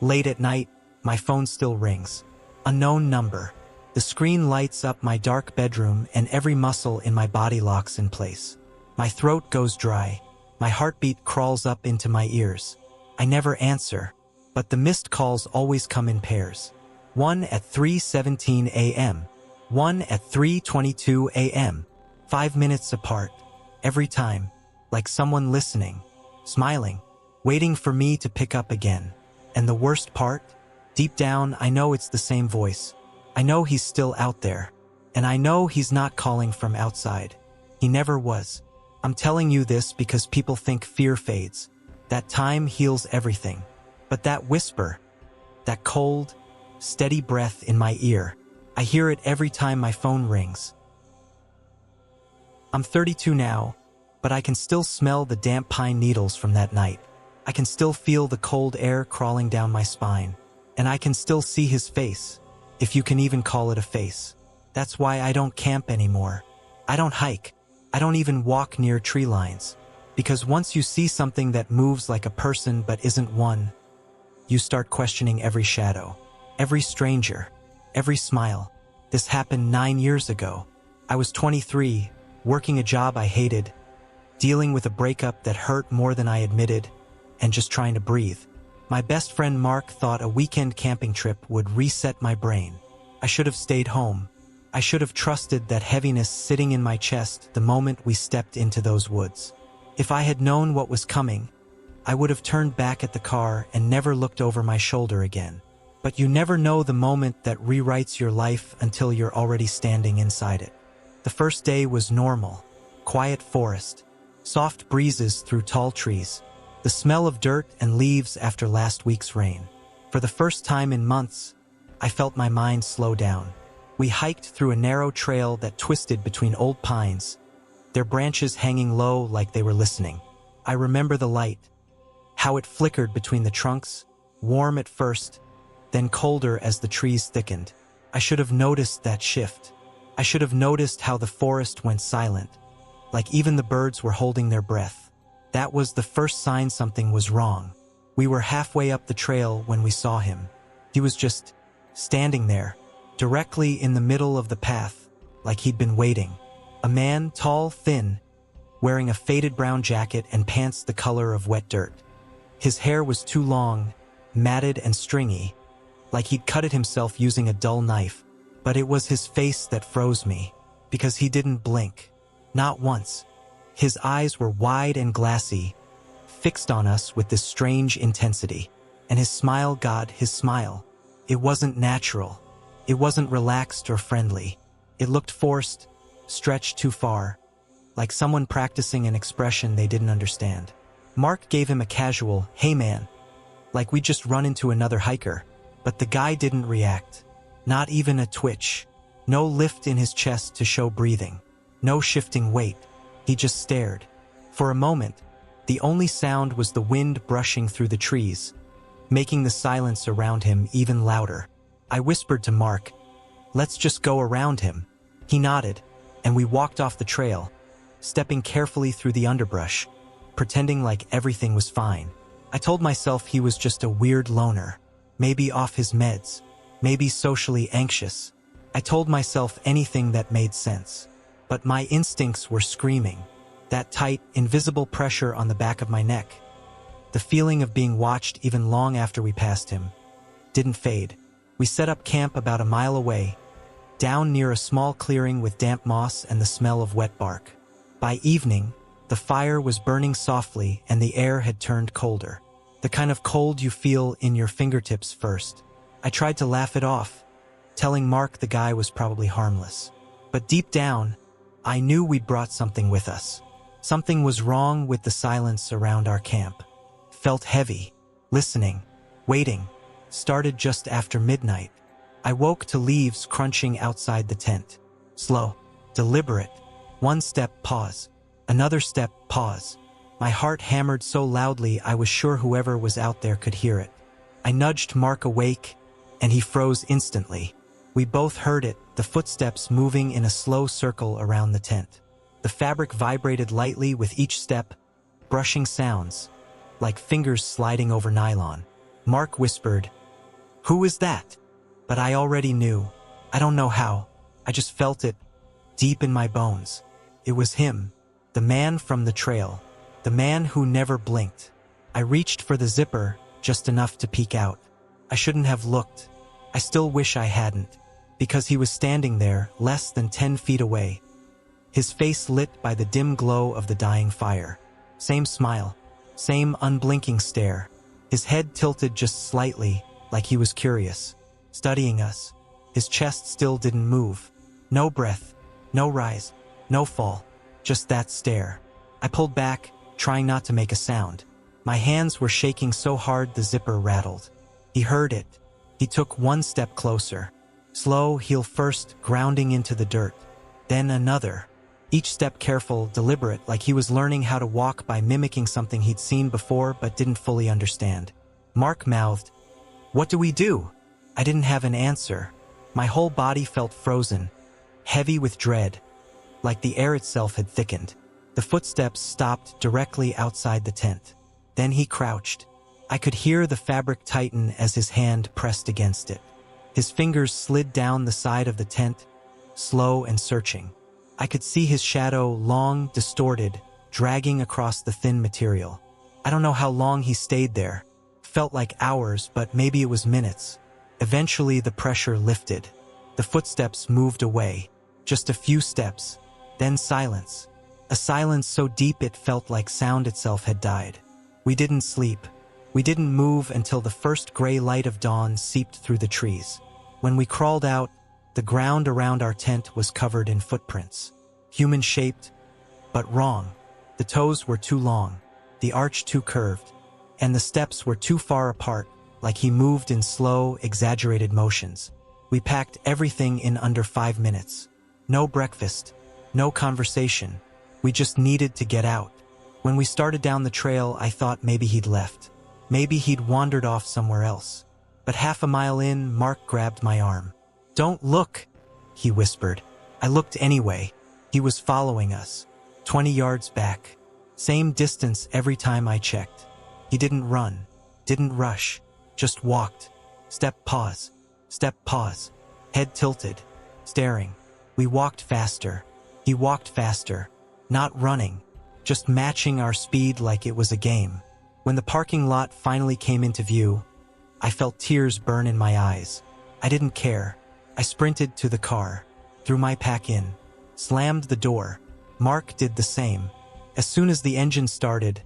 late at night, my phone still rings. Unknown number. The screen lights up my dark bedroom and every muscle in my body locks in place. My throat goes dry. My heartbeat crawls up into my ears. I never answer, but the missed calls always come in pairs. One at 3:17 a.m., one at 3:22 a.m., 5 minutes apart. Every time, like someone listening, smiling, waiting for me to pick up again. And the worst part? Deep down, I know it's the same voice. I know he's still out there. And I know he's not calling from outside. He never was. I'm telling you this because people think fear fades, that time heals everything. But that whisper, that cold, steady breath in my ear, I hear it every time my phone rings. I'm 32 now, but I can still smell the damp pine needles from that night. I can still feel the cold air crawling down my spine. And I can still see his face, if you can even call it a face. That's why I don't camp anymore. I don't hike. I don't even walk near tree lines. Because once you see something that moves like a person but isn't one, you start questioning every shadow, every stranger, every smile. This happened 9 years ago. I was 23, working a job I hated, dealing with a breakup that hurt more than I admitted, and just trying to breathe. My best friend Mark thought a weekend camping trip would reset my brain. I should have stayed home. I should have trusted that heaviness sitting in my chest the moment we stepped into those woods. If I had known what was coming, I would have turned back at the car and never looked over my shoulder again. But you never know the moment that rewrites your life until you're already standing inside it. The first day was normal. Quiet forest. Soft breezes through tall trees. The smell of dirt and leaves after last week's rain. For the first time in months, I felt my mind slow down. We hiked through a narrow trail that twisted between old pines, their branches hanging low like they were listening. I remember the light, how it flickered between the trunks, warm at first, then colder as the trees thickened. I should have noticed that shift. I should have noticed how the forest went silent, like even the birds were holding their breath. That was the first sign something was wrong. We were halfway up the trail when we saw him. He was just standing there, directly in the middle of the path, like he'd been waiting. A man, tall, thin, wearing a faded brown jacket and pants the color of wet dirt. His hair was too long, matted and stringy, like he'd cut it himself using a dull knife. But it was his face that froze me, because he didn't blink. Not once. His eyes were wide and glassy, fixed on us with this strange intensity. And his smile, God, his smile. It wasn't natural. It wasn't relaxed or friendly. It looked forced, stretched too far, like someone practicing an expression they didn't understand. Mark gave him a casual, "Hey man," like we'd just run into another hiker. But the guy didn't react. Not even a twitch. No lift in his chest to show breathing. No shifting weight. He just stared. For a moment, the only sound was the wind brushing through the trees, making the silence around him even louder. I whispered to Mark, "Let's just go around him." He nodded, and we walked off the trail, stepping carefully through the underbrush, pretending like everything was fine. I told myself he was just a weird loner, maybe off his meds, maybe socially anxious. I told myself anything that made sense. But my instincts were screaming. That tight, invisible pressure on the back of my neck, the feeling of being watched even long after we passed him, didn't fade. We set up camp about a mile away, down near a small clearing with damp moss and the smell of wet bark. By evening, the fire was burning softly and the air had turned colder. The kind of cold you feel in your fingertips first. I tried to laugh it off, telling Mark the guy was probably harmless. But deep down, I knew we'd brought something with us. Something was wrong with the silence around our camp. Felt heavy. Listening, waiting, started just after midnight. I woke to leaves crunching outside the tent. Slow, deliberate, One step, pause. Another step, pause. My heart hammered so loudly I was sure whoever was out there could hear it. I nudged Mark awake, and he froze instantly. We both heard it, the footsteps moving in a slow circle around the tent. The fabric vibrated lightly with each step, brushing sounds, like fingers sliding over nylon. Mark whispered, "Who is that?" But I already knew. I don't know how. I just felt it, deep in my bones. It was him, the man from the trail, the man who never blinked. I reached for the zipper, just enough to peek out. I shouldn't have looked. I still wish I hadn't, because he was standing there, less than 10 feet away. His face lit by the dim glow of the dying fire. Same smile, same unblinking stare. His head tilted just slightly, like he was curious, studying us. His chest still didn't move. No breath, no rise, no fall, just that stare. I pulled back, trying not to make a sound. My hands were shaking so hard the zipper rattled. He heard it. He took one step closer. Slow, heel first, grounding into the dirt. Then another. Each step careful, deliberate, like he was learning how to walk by mimicking something he'd seen before but didn't fully understand. Mark mouthed, "What do we do?" I didn't have an answer. My whole body felt frozen, heavy with dread, like the air itself had thickened. The footsteps stopped directly outside the tent. Then he crouched. I could hear the fabric tighten as his hand pressed against it. His fingers slid down the side of the tent, slow and searching. I could see his shadow, long, distorted, dragging across the thin material. I don't know how long he stayed there. Felt like hours, but maybe it was minutes. Eventually the pressure lifted. The footsteps moved away. Just a few steps. Then silence. A silence so deep it felt like sound itself had died. We didn't sleep. We didn't move until the first gray light of dawn seeped through the trees. When we crawled out, the ground around our tent was covered in footprints. Human-shaped, but wrong. The toes were too long, the arch too curved, and the steps were too far apart, like he moved in slow, exaggerated motions. We packed everything in under 5 minutes. No breakfast, no conversation. We just needed to get out. When we started down the trail, I thought maybe he'd left. Maybe he'd wandered off somewhere else. But half a mile in, Mark grabbed my arm. "Don't look," he whispered. I looked anyway. He was following us, 20 yards back. Same distance every time I checked. He didn't run, didn't rush, just walked. Step, pause. Step, pause. Head tilted, staring. We walked faster. He walked faster. Not running, just matching our speed like it was a game. When the parking lot finally came into view, I felt tears burn in my eyes. I didn't care. I sprinted to the car, threw my pack in, slammed the door. Mark did the same. As soon as the engine started,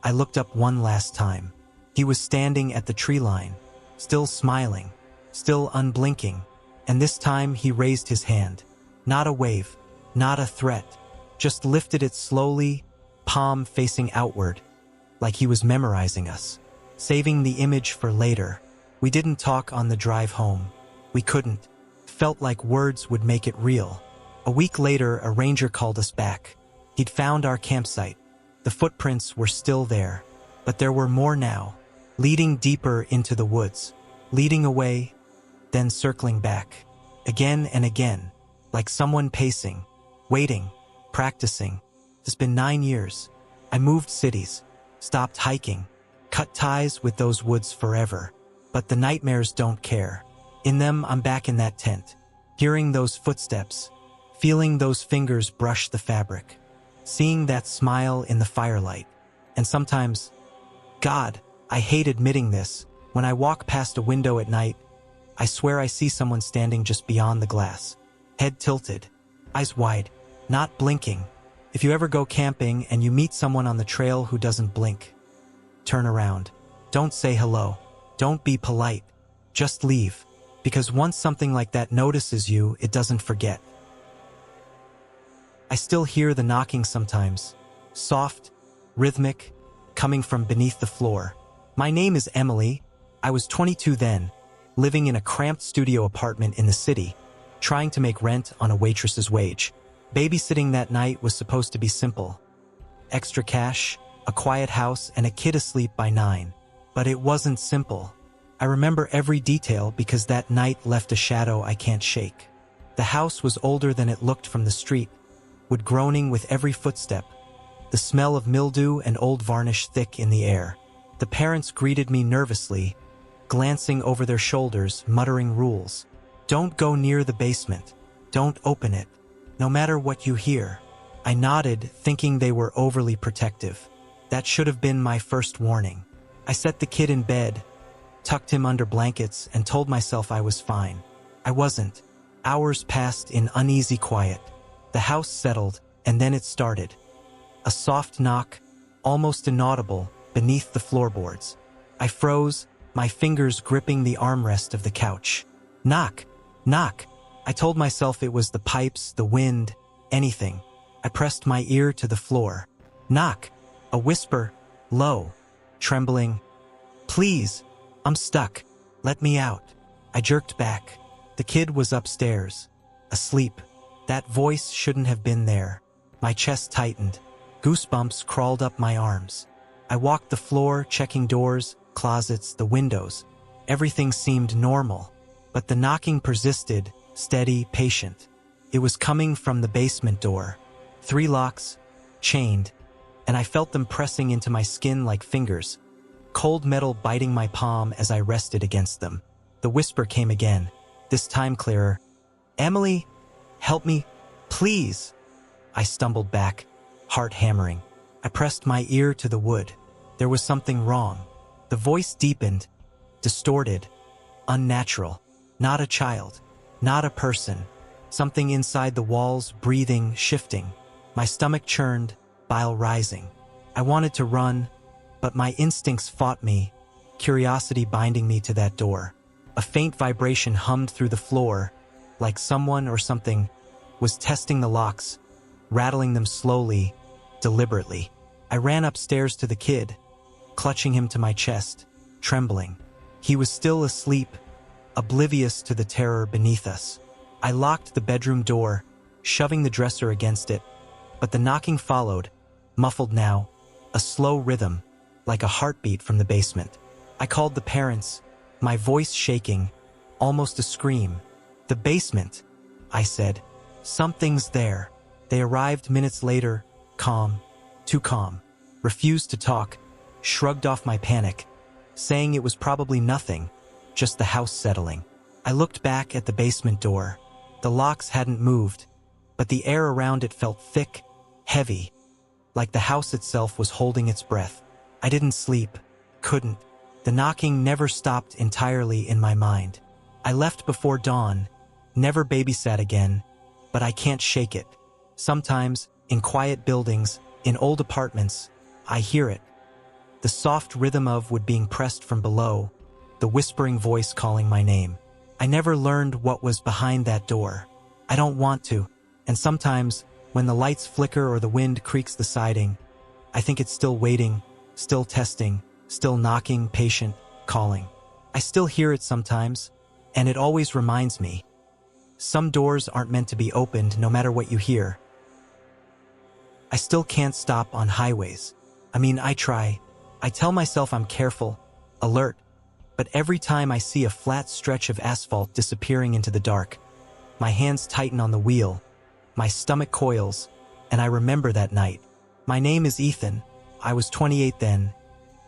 I looked up one last time. He was standing at the tree line, still smiling, still unblinking, and this time he raised his hand. Not a wave, not a threat, just lifted it slowly, palm facing outward, like he was memorizing us, saving the image for later. We didn't talk on the drive home. We couldn't. Felt like words would make it real. A week later, a ranger called us back. He'd found our campsite. The footprints were still there, but there were more now, leading deeper into the woods, leading away, then circling back, again and again, like someone pacing, waiting, practicing. It's been 9 years. I moved cities, stopped hiking, cut ties with those woods forever. But the nightmares don't care. In them, I'm back in that tent, hearing those footsteps, feeling those fingers brush the fabric, seeing that smile in the firelight. And sometimes, God, I hate admitting this, when I walk past a window at night, I swear I see someone standing just beyond the glass, head tilted, eyes wide, not blinking. If you ever go camping and you meet someone on the trail who doesn't blink, turn around. Don't say hello. Don't be polite. Just leave. Because once something like that notices you, it doesn't forget. I still hear the knocking sometimes. Soft, rhythmic, coming from beneath the floor. My name is Emily. I was 22 then, living in a cramped studio apartment in the city, trying to make rent on a waitress's wage. Babysitting that night was supposed to be simple. Extra cash, a quiet house, and a kid asleep by 9. But it wasn't simple. I remember every detail because that night left a shadow I can't shake. The house was older than it looked from the street, wood groaning with every footstep, the smell of mildew and old varnish thick in the air. The parents greeted me nervously, glancing over their shoulders, muttering rules. Don't go near the basement. Don't open it. No matter what you hear. I nodded, thinking they were overly protective. That should have been my first warning. I set the kid in bed, tucked him under blankets, and told myself I was fine. I wasn't. Hours passed in uneasy quiet. The house settled, and then it started. A soft knock, almost inaudible, beneath the floorboards. I froze, my fingers gripping the armrest of the couch. Knock! Knock! I told myself it was the pipes, the wind, anything. I pressed my ear to the floor. Knock! A whisper, low, trembling. Please, I'm stuck. Let me out. I jerked back. The kid was upstairs, asleep. That voice shouldn't have been there. My chest tightened. Goosebumps crawled up my arms. I walked the floor, checking doors, closets, the windows. Everything seemed normal, but the knocking persisted, steady, patient. It was coming from the basement door. 3 locks, chained, and I felt them pressing into my skin like fingers, cold metal biting my palm as I rested against them. The whisper came again, this time clearer. Emily, help me, please. I stumbled back, heart hammering. I pressed my ear to the wood. There was something wrong. The voice deepened, distorted, unnatural. Not a child, not a person. Something inside the walls, breathing, shifting. My stomach churned, bile rising. I wanted to run, but my instincts fought me, curiosity binding me to that door. A faint vibration hummed through the floor, like someone or something was testing the locks, rattling them slowly, deliberately. I ran upstairs to the kid, clutching him to my chest, trembling. He was still asleep, oblivious to the terror beneath us. I locked the bedroom door, shoving the dresser against it, but the knocking followed, muffled now, a slow rhythm, like a heartbeat from the basement. I called the parents, my voice shaking, almost a scream. The basement, I said. Something's there. They arrived minutes later, calm, too calm, refused to talk, shrugged off my panic, saying it was probably nothing, just the house settling. I looked back at the basement door. The locks hadn't moved, but the air around it felt thick, heavy, like the house itself was holding its breath. I didn't sleep, couldn't. The knocking never stopped entirely in my mind. I left before dawn, never babysat again, but I can't shake it. Sometimes, in quiet buildings, in old apartments, I hear it. The soft rhythm of wood being pressed from below, the whispering voice calling my name. I never learned what was behind that door. I don't want to, and sometimes, when the lights flicker or the wind creaks the siding, I think it's still waiting, still testing, still knocking, patient, calling. I still hear it sometimes, and it always reminds me. Some doors aren't meant to be opened no matter what you hear. I still can't stop on highways. I try. I tell myself I'm careful, alert, but every time I see a flat stretch of asphalt disappearing into the dark, my hands tighten on the wheel, my stomach coils, and I remember that night. My name is Ethan. I was 28 then,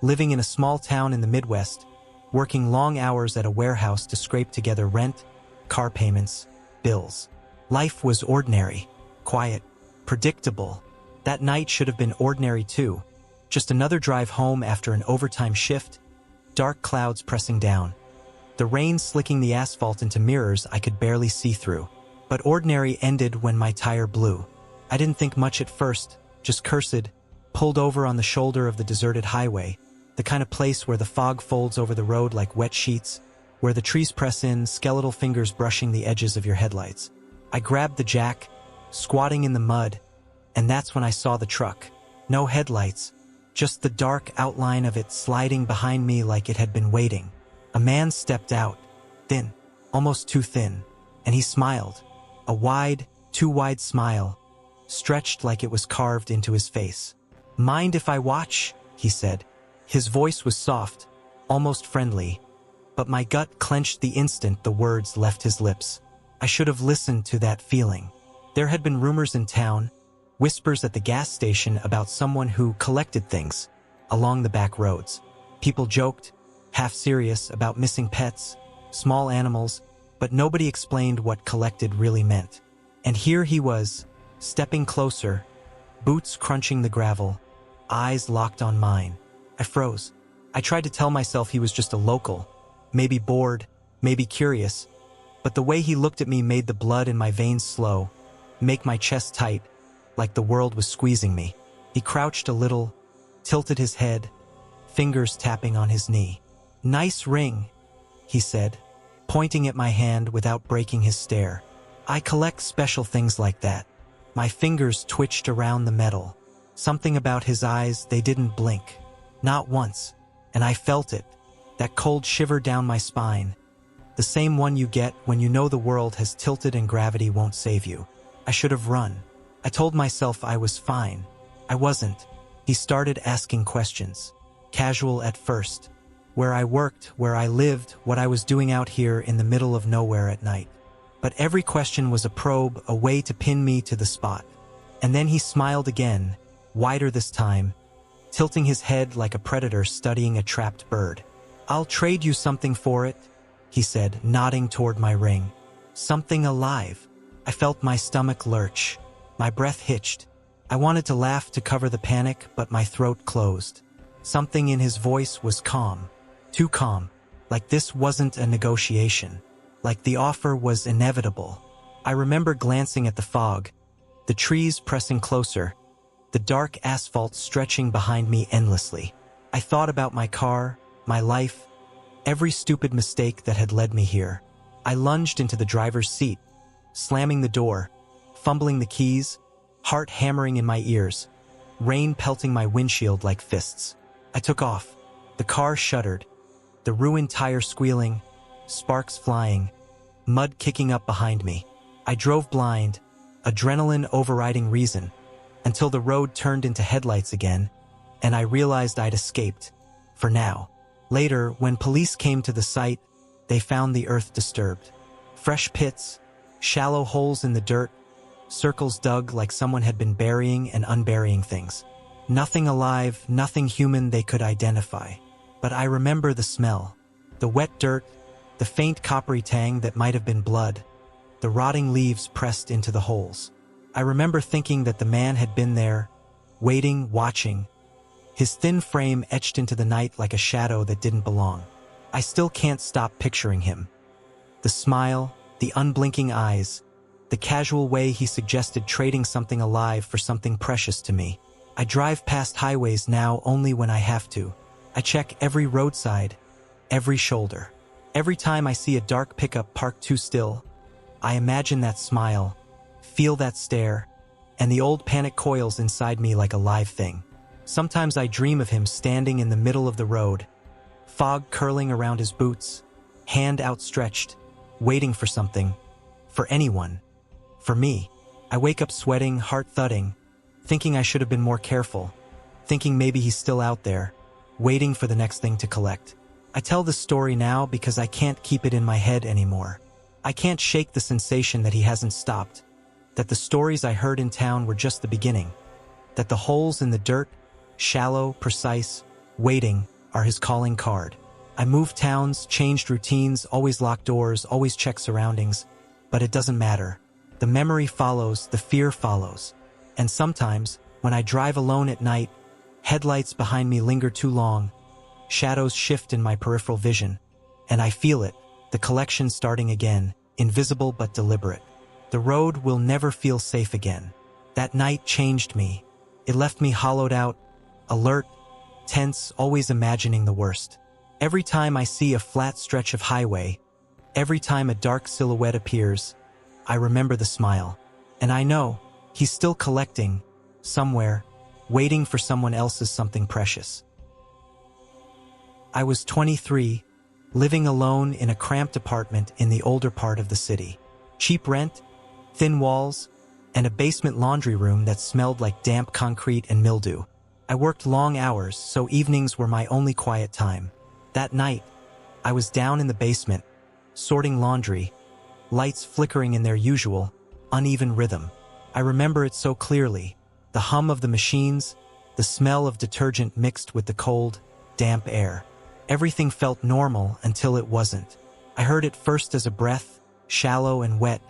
living in a small town in the Midwest, working long hours at a warehouse to scrape together rent, car payments, bills. Life was ordinary, quiet, predictable. That night should have been ordinary too. Just another drive home after an overtime shift, dark clouds pressing down, the rain slicking the asphalt into mirrors I could barely see through. But ordinary ended when my tire blew. I didn't think much at first, just cursed, pulled over on the shoulder of the deserted highway, the kind of place where the fog folds over the road like wet sheets, where the trees press in, skeletal fingers brushing the edges of your headlights. I grabbed the jack, squatting in the mud, and that's when I saw the truck. No headlights, just the dark outline of it sliding behind me like it had been waiting. A man stepped out, thin, almost too thin, and he smiled. A wide, too wide smile, stretched like it was carved into his face. "Mind if I watch?" he said. His voice was soft, almost friendly, but my gut clenched the instant the words left his lips. I should have listened to that feeling. There had been rumors in town, whispers at the gas station about someone who collected things along the back roads. People joked, half serious, about missing pets, small animals, but nobody explained what collected really meant. And here he was, stepping closer, boots crunching the gravel, eyes locked on mine. I froze. I tried to tell myself he was just a local, maybe bored, maybe curious, but the way he looked at me made the blood in my veins slow, make my chest tight, like the world was squeezing me. He crouched a little, tilted his head, fingers tapping on his knee. "Nice ring," he said, pointing at my hand without breaking his stare. "I collect special things like that." My fingers twitched around the metal. Something about his eyes, they didn't blink. Not once. And I felt it, that cold shiver down my spine. The same one you get when you know the world has tilted and gravity won't save you. I should have run. I told myself I was fine. I wasn't. He started asking questions. Casual at first. Where I worked, where I lived, what I was doing out here in the middle of nowhere at night. But every question was a probe, a way to pin me to the spot. And then he smiled again, wider this time, tilting his head like a predator studying a trapped bird. "I'll trade you something for it," he said, nodding toward my ring. "Something alive." I felt my stomach lurch. My breath hitched. I wanted to laugh to cover the panic, but my throat closed. Something in his voice was calm. Too calm. Like this wasn't a negotiation. Like the offer was inevitable. I remember glancing at the fog, the trees pressing closer, the dark asphalt stretching behind me endlessly. I thought about my car, my life, every stupid mistake that had led me here. I lunged into the driver's seat, slamming the door, fumbling the keys, heart hammering in my ears, rain pelting my windshield like fists. I took off. The car shuddered, the ruined tire squealing, sparks flying, mud kicking up behind me. I drove blind, adrenaline overriding reason, until the road turned into headlights again, and I realized I'd escaped. For now. Later, when police came to the site, they found the earth disturbed. Fresh pits, shallow holes in the dirt, circles dug like someone had been burying and unburying things. Nothing alive, nothing human they could identify. But I remember the smell. The wet dirt, the faint coppery tang that might have been blood, the rotting leaves pressed into the holes. I remember thinking that the man had been there, waiting, watching, his thin frame etched into the night like a shadow that didn't belong. I still can't stop picturing him. The smile, the unblinking eyes, the casual way he suggested trading something alive for something precious to me. I drive past highways now only when I have to. I check every roadside, every shoulder. Every time I see a dark pickup parked too still, I imagine that smile, feel that stare, and the old panic coils inside me like a live thing. Sometimes I dream of him standing in the middle of the road, fog curling around his boots, hand outstretched, waiting for something, for anyone, for me. I wake up sweating, heart thudding, thinking I should have been more careful, thinking maybe he's still out there, waiting for the next thing to collect. I tell this story now because I can't keep it in my head anymore. I can't shake the sensation that he hasn't stopped, that the stories I heard in town were just the beginning, that the holes in the dirt, shallow, precise, waiting, are his calling card. I moved towns, changed routines, always locked doors, always checked surroundings, but it doesn't matter. The memory follows, the fear follows. And sometimes, when I drive alone at night, headlights behind me linger too long, shadows shift in my peripheral vision, and I feel it, the collection starting again, invisible but deliberate. The road will never feel safe again. That night changed me. It left me hollowed out, alert, tense, always imagining the worst. Every time I see a flat stretch of highway, every time a dark silhouette appears, I remember the smile. And I know, he's still collecting, somewhere, waiting for someone else's something precious. I was 23, living alone in a cramped apartment in the older part of the city. Cheap rent, thin walls, and a basement laundry room that smelled like damp concrete and mildew. I worked long hours, so evenings were my only quiet time. That night, I was down in the basement, sorting laundry, lights flickering in their usual, uneven rhythm. I remember it so clearly, the hum of the machines, the smell of detergent mixed with the cold, damp air. Everything felt normal until it wasn't. I heard it first as a breath, shallow and wet,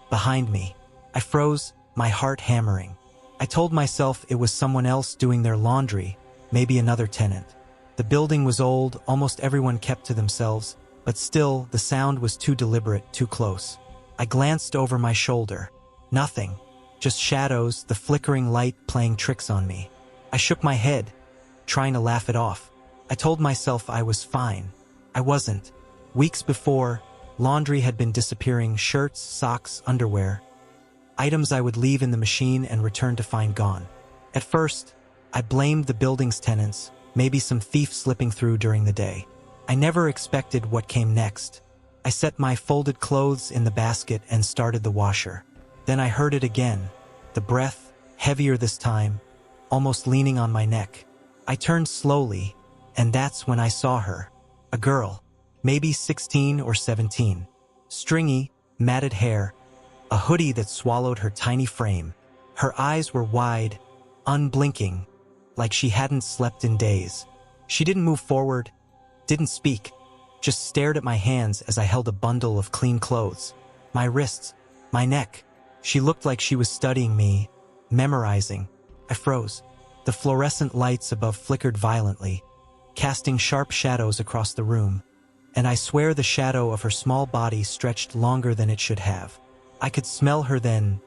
behind me. I froze, my heart hammering. I told myself it was someone else doing their laundry, maybe another tenant. The building was old, almost everyone kept to themselves, but still, the sound was too deliberate, too close. I glanced over my shoulder. Nothing. Just shadows, the flickering light playing tricks on me. I shook my head, trying to laugh it off. I told myself I was fine. I wasn't. Weeks before, laundry had been disappearing, shirts, socks, underwear. Items I would leave in the machine and return to find gone. At first, I blamed the building's tenants, maybe some thief slipping through during the day. I never expected what came next. I set my folded clothes in the basket and started the washer. Then I heard it again, the breath, heavier this time, almost leaning on my neck. I turned slowly, and that's when I saw her. A girl, maybe 16 or 17. Stringy, matted hair, a hoodie that swallowed her tiny frame. Her eyes were wide, unblinking, like she hadn't slept in days. She didn't move forward, didn't speak, just stared at my hands as I held a bundle of clean clothes. My wrists, my neck. She looked like she was studying me, memorizing. I froze. The fluorescent lights above flickered violently, casting sharp shadows across the room, and I swear the shadow of her small body stretched longer than it should have. I could smell her then.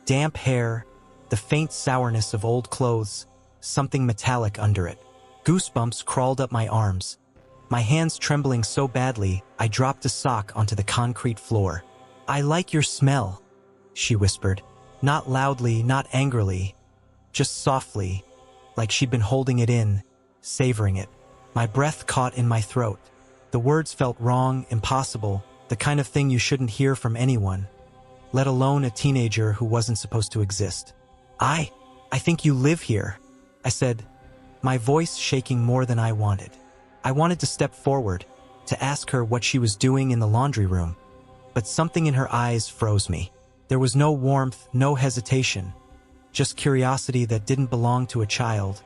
Damp hair, the faint sourness of old clothes, something metallic under it. Goosebumps crawled up my arms. My hands trembling so badly, I dropped a sock onto the concrete floor. "I like your smell," she whispered. Not loudly, not angrily, just softly, like she'd been holding it in, savoring it. My breath caught in my throat. The words felt wrong, impossible, the kind of thing you shouldn't hear from anyone, let alone a teenager who wasn't supposed to exist. I think you live here," I said, my voice shaking more than I wanted. I wanted to step forward, to ask her what she was doing in the laundry room, but something in her eyes froze me. There was no warmth, no hesitation, just curiosity that didn't belong to a child,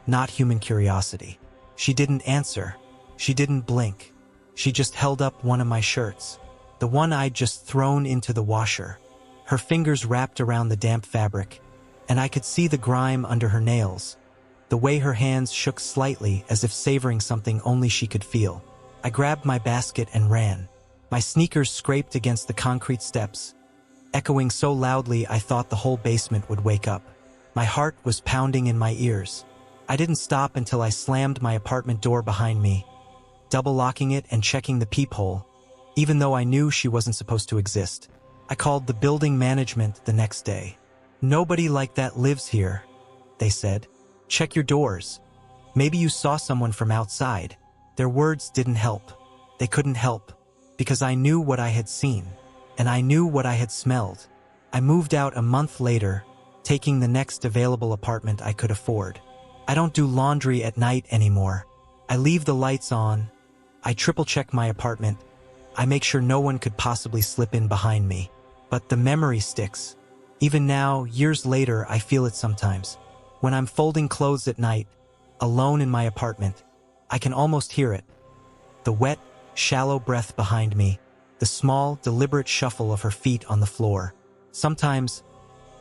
not human curiosity. She didn't answer. She didn't blink. She just held up one of my shirts, the one I'd just thrown into the washer. Her fingers wrapped around the damp fabric, and I could see the grime under her nails, the way her hands shook slightly as if savoring something only she could feel. I grabbed my basket and ran. My sneakers scraped against the concrete steps, echoing so loudly I thought the whole basement would wake up. My heart was pounding in my ears. I didn't stop until I slammed my apartment door behind me, double-locking it and checking the peephole, even though I knew she wasn't supposed to exist. I called the building management the next day. "Nobody like that lives here," they said. "Check your doors. Maybe you saw someone from outside." Their words didn't help. They couldn't help, because I knew what I had seen, and I knew what I had smelled. I moved out a month later, taking the next available apartment I could afford. I don't do laundry at night anymore. I leave the lights on. I triple-check my apartment. I make sure no one could possibly slip in behind me. But the memory sticks. Even now, years later, I feel it sometimes. When I'm folding clothes at night, alone in my apartment, I can almost hear it. The wet, shallow breath behind me, the small, deliberate shuffle of her feet on the floor. Sometimes,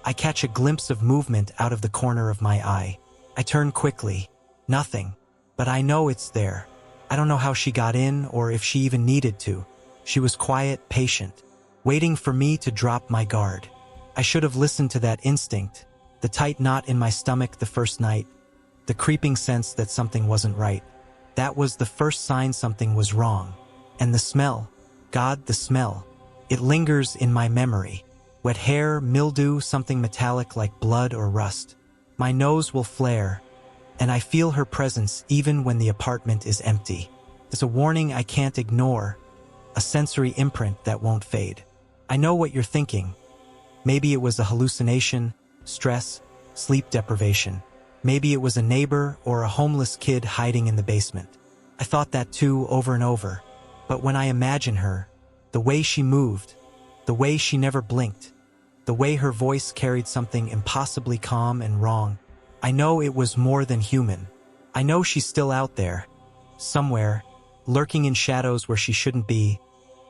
I catch a glimpse of movement out of the corner of my eye. I turn quickly. Nothing. But I know it's there. I don't know how she got in or if she even needed to. She was quiet, patient, waiting for me to drop my guard. I should have listened to that instinct, the tight knot in my stomach the first night, the creeping sense that something wasn't right. That was the first sign something was wrong. And the smell, God, the smell. It lingers in my memory. Wet hair, mildew, something metallic like blood or rust. My nose will flare, and I feel her presence even when the apartment is empty. It's a warning I can't ignore, a sensory imprint that won't fade. I know what you're thinking. Maybe it was a hallucination, stress, sleep deprivation. Maybe it was a neighbor or a homeless kid hiding in the basement. I thought that too over and over. But when I imagine her, the way she moved, the way she never blinked, the way her voice carried something impossibly calm and wrong, I know it was more than human. I know she's still out there, somewhere, lurking in shadows where she shouldn't be,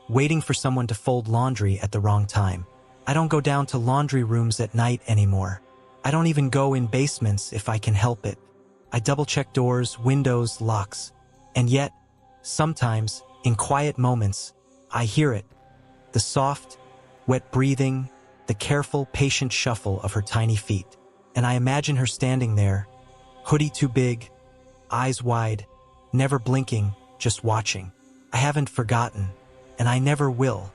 waiting for someone to fold laundry at the wrong time. I don't go down to laundry rooms at night anymore. I don't even go in basements if I can help it. I double-check doors, windows, locks. And yet, sometimes, in quiet moments, I hear it. The soft, wet breathing, the careful, patient shuffle of her tiny feet. And I imagine her standing there, hoodie too big, eyes wide, never blinking, just watching. I haven't forgotten, and I never will.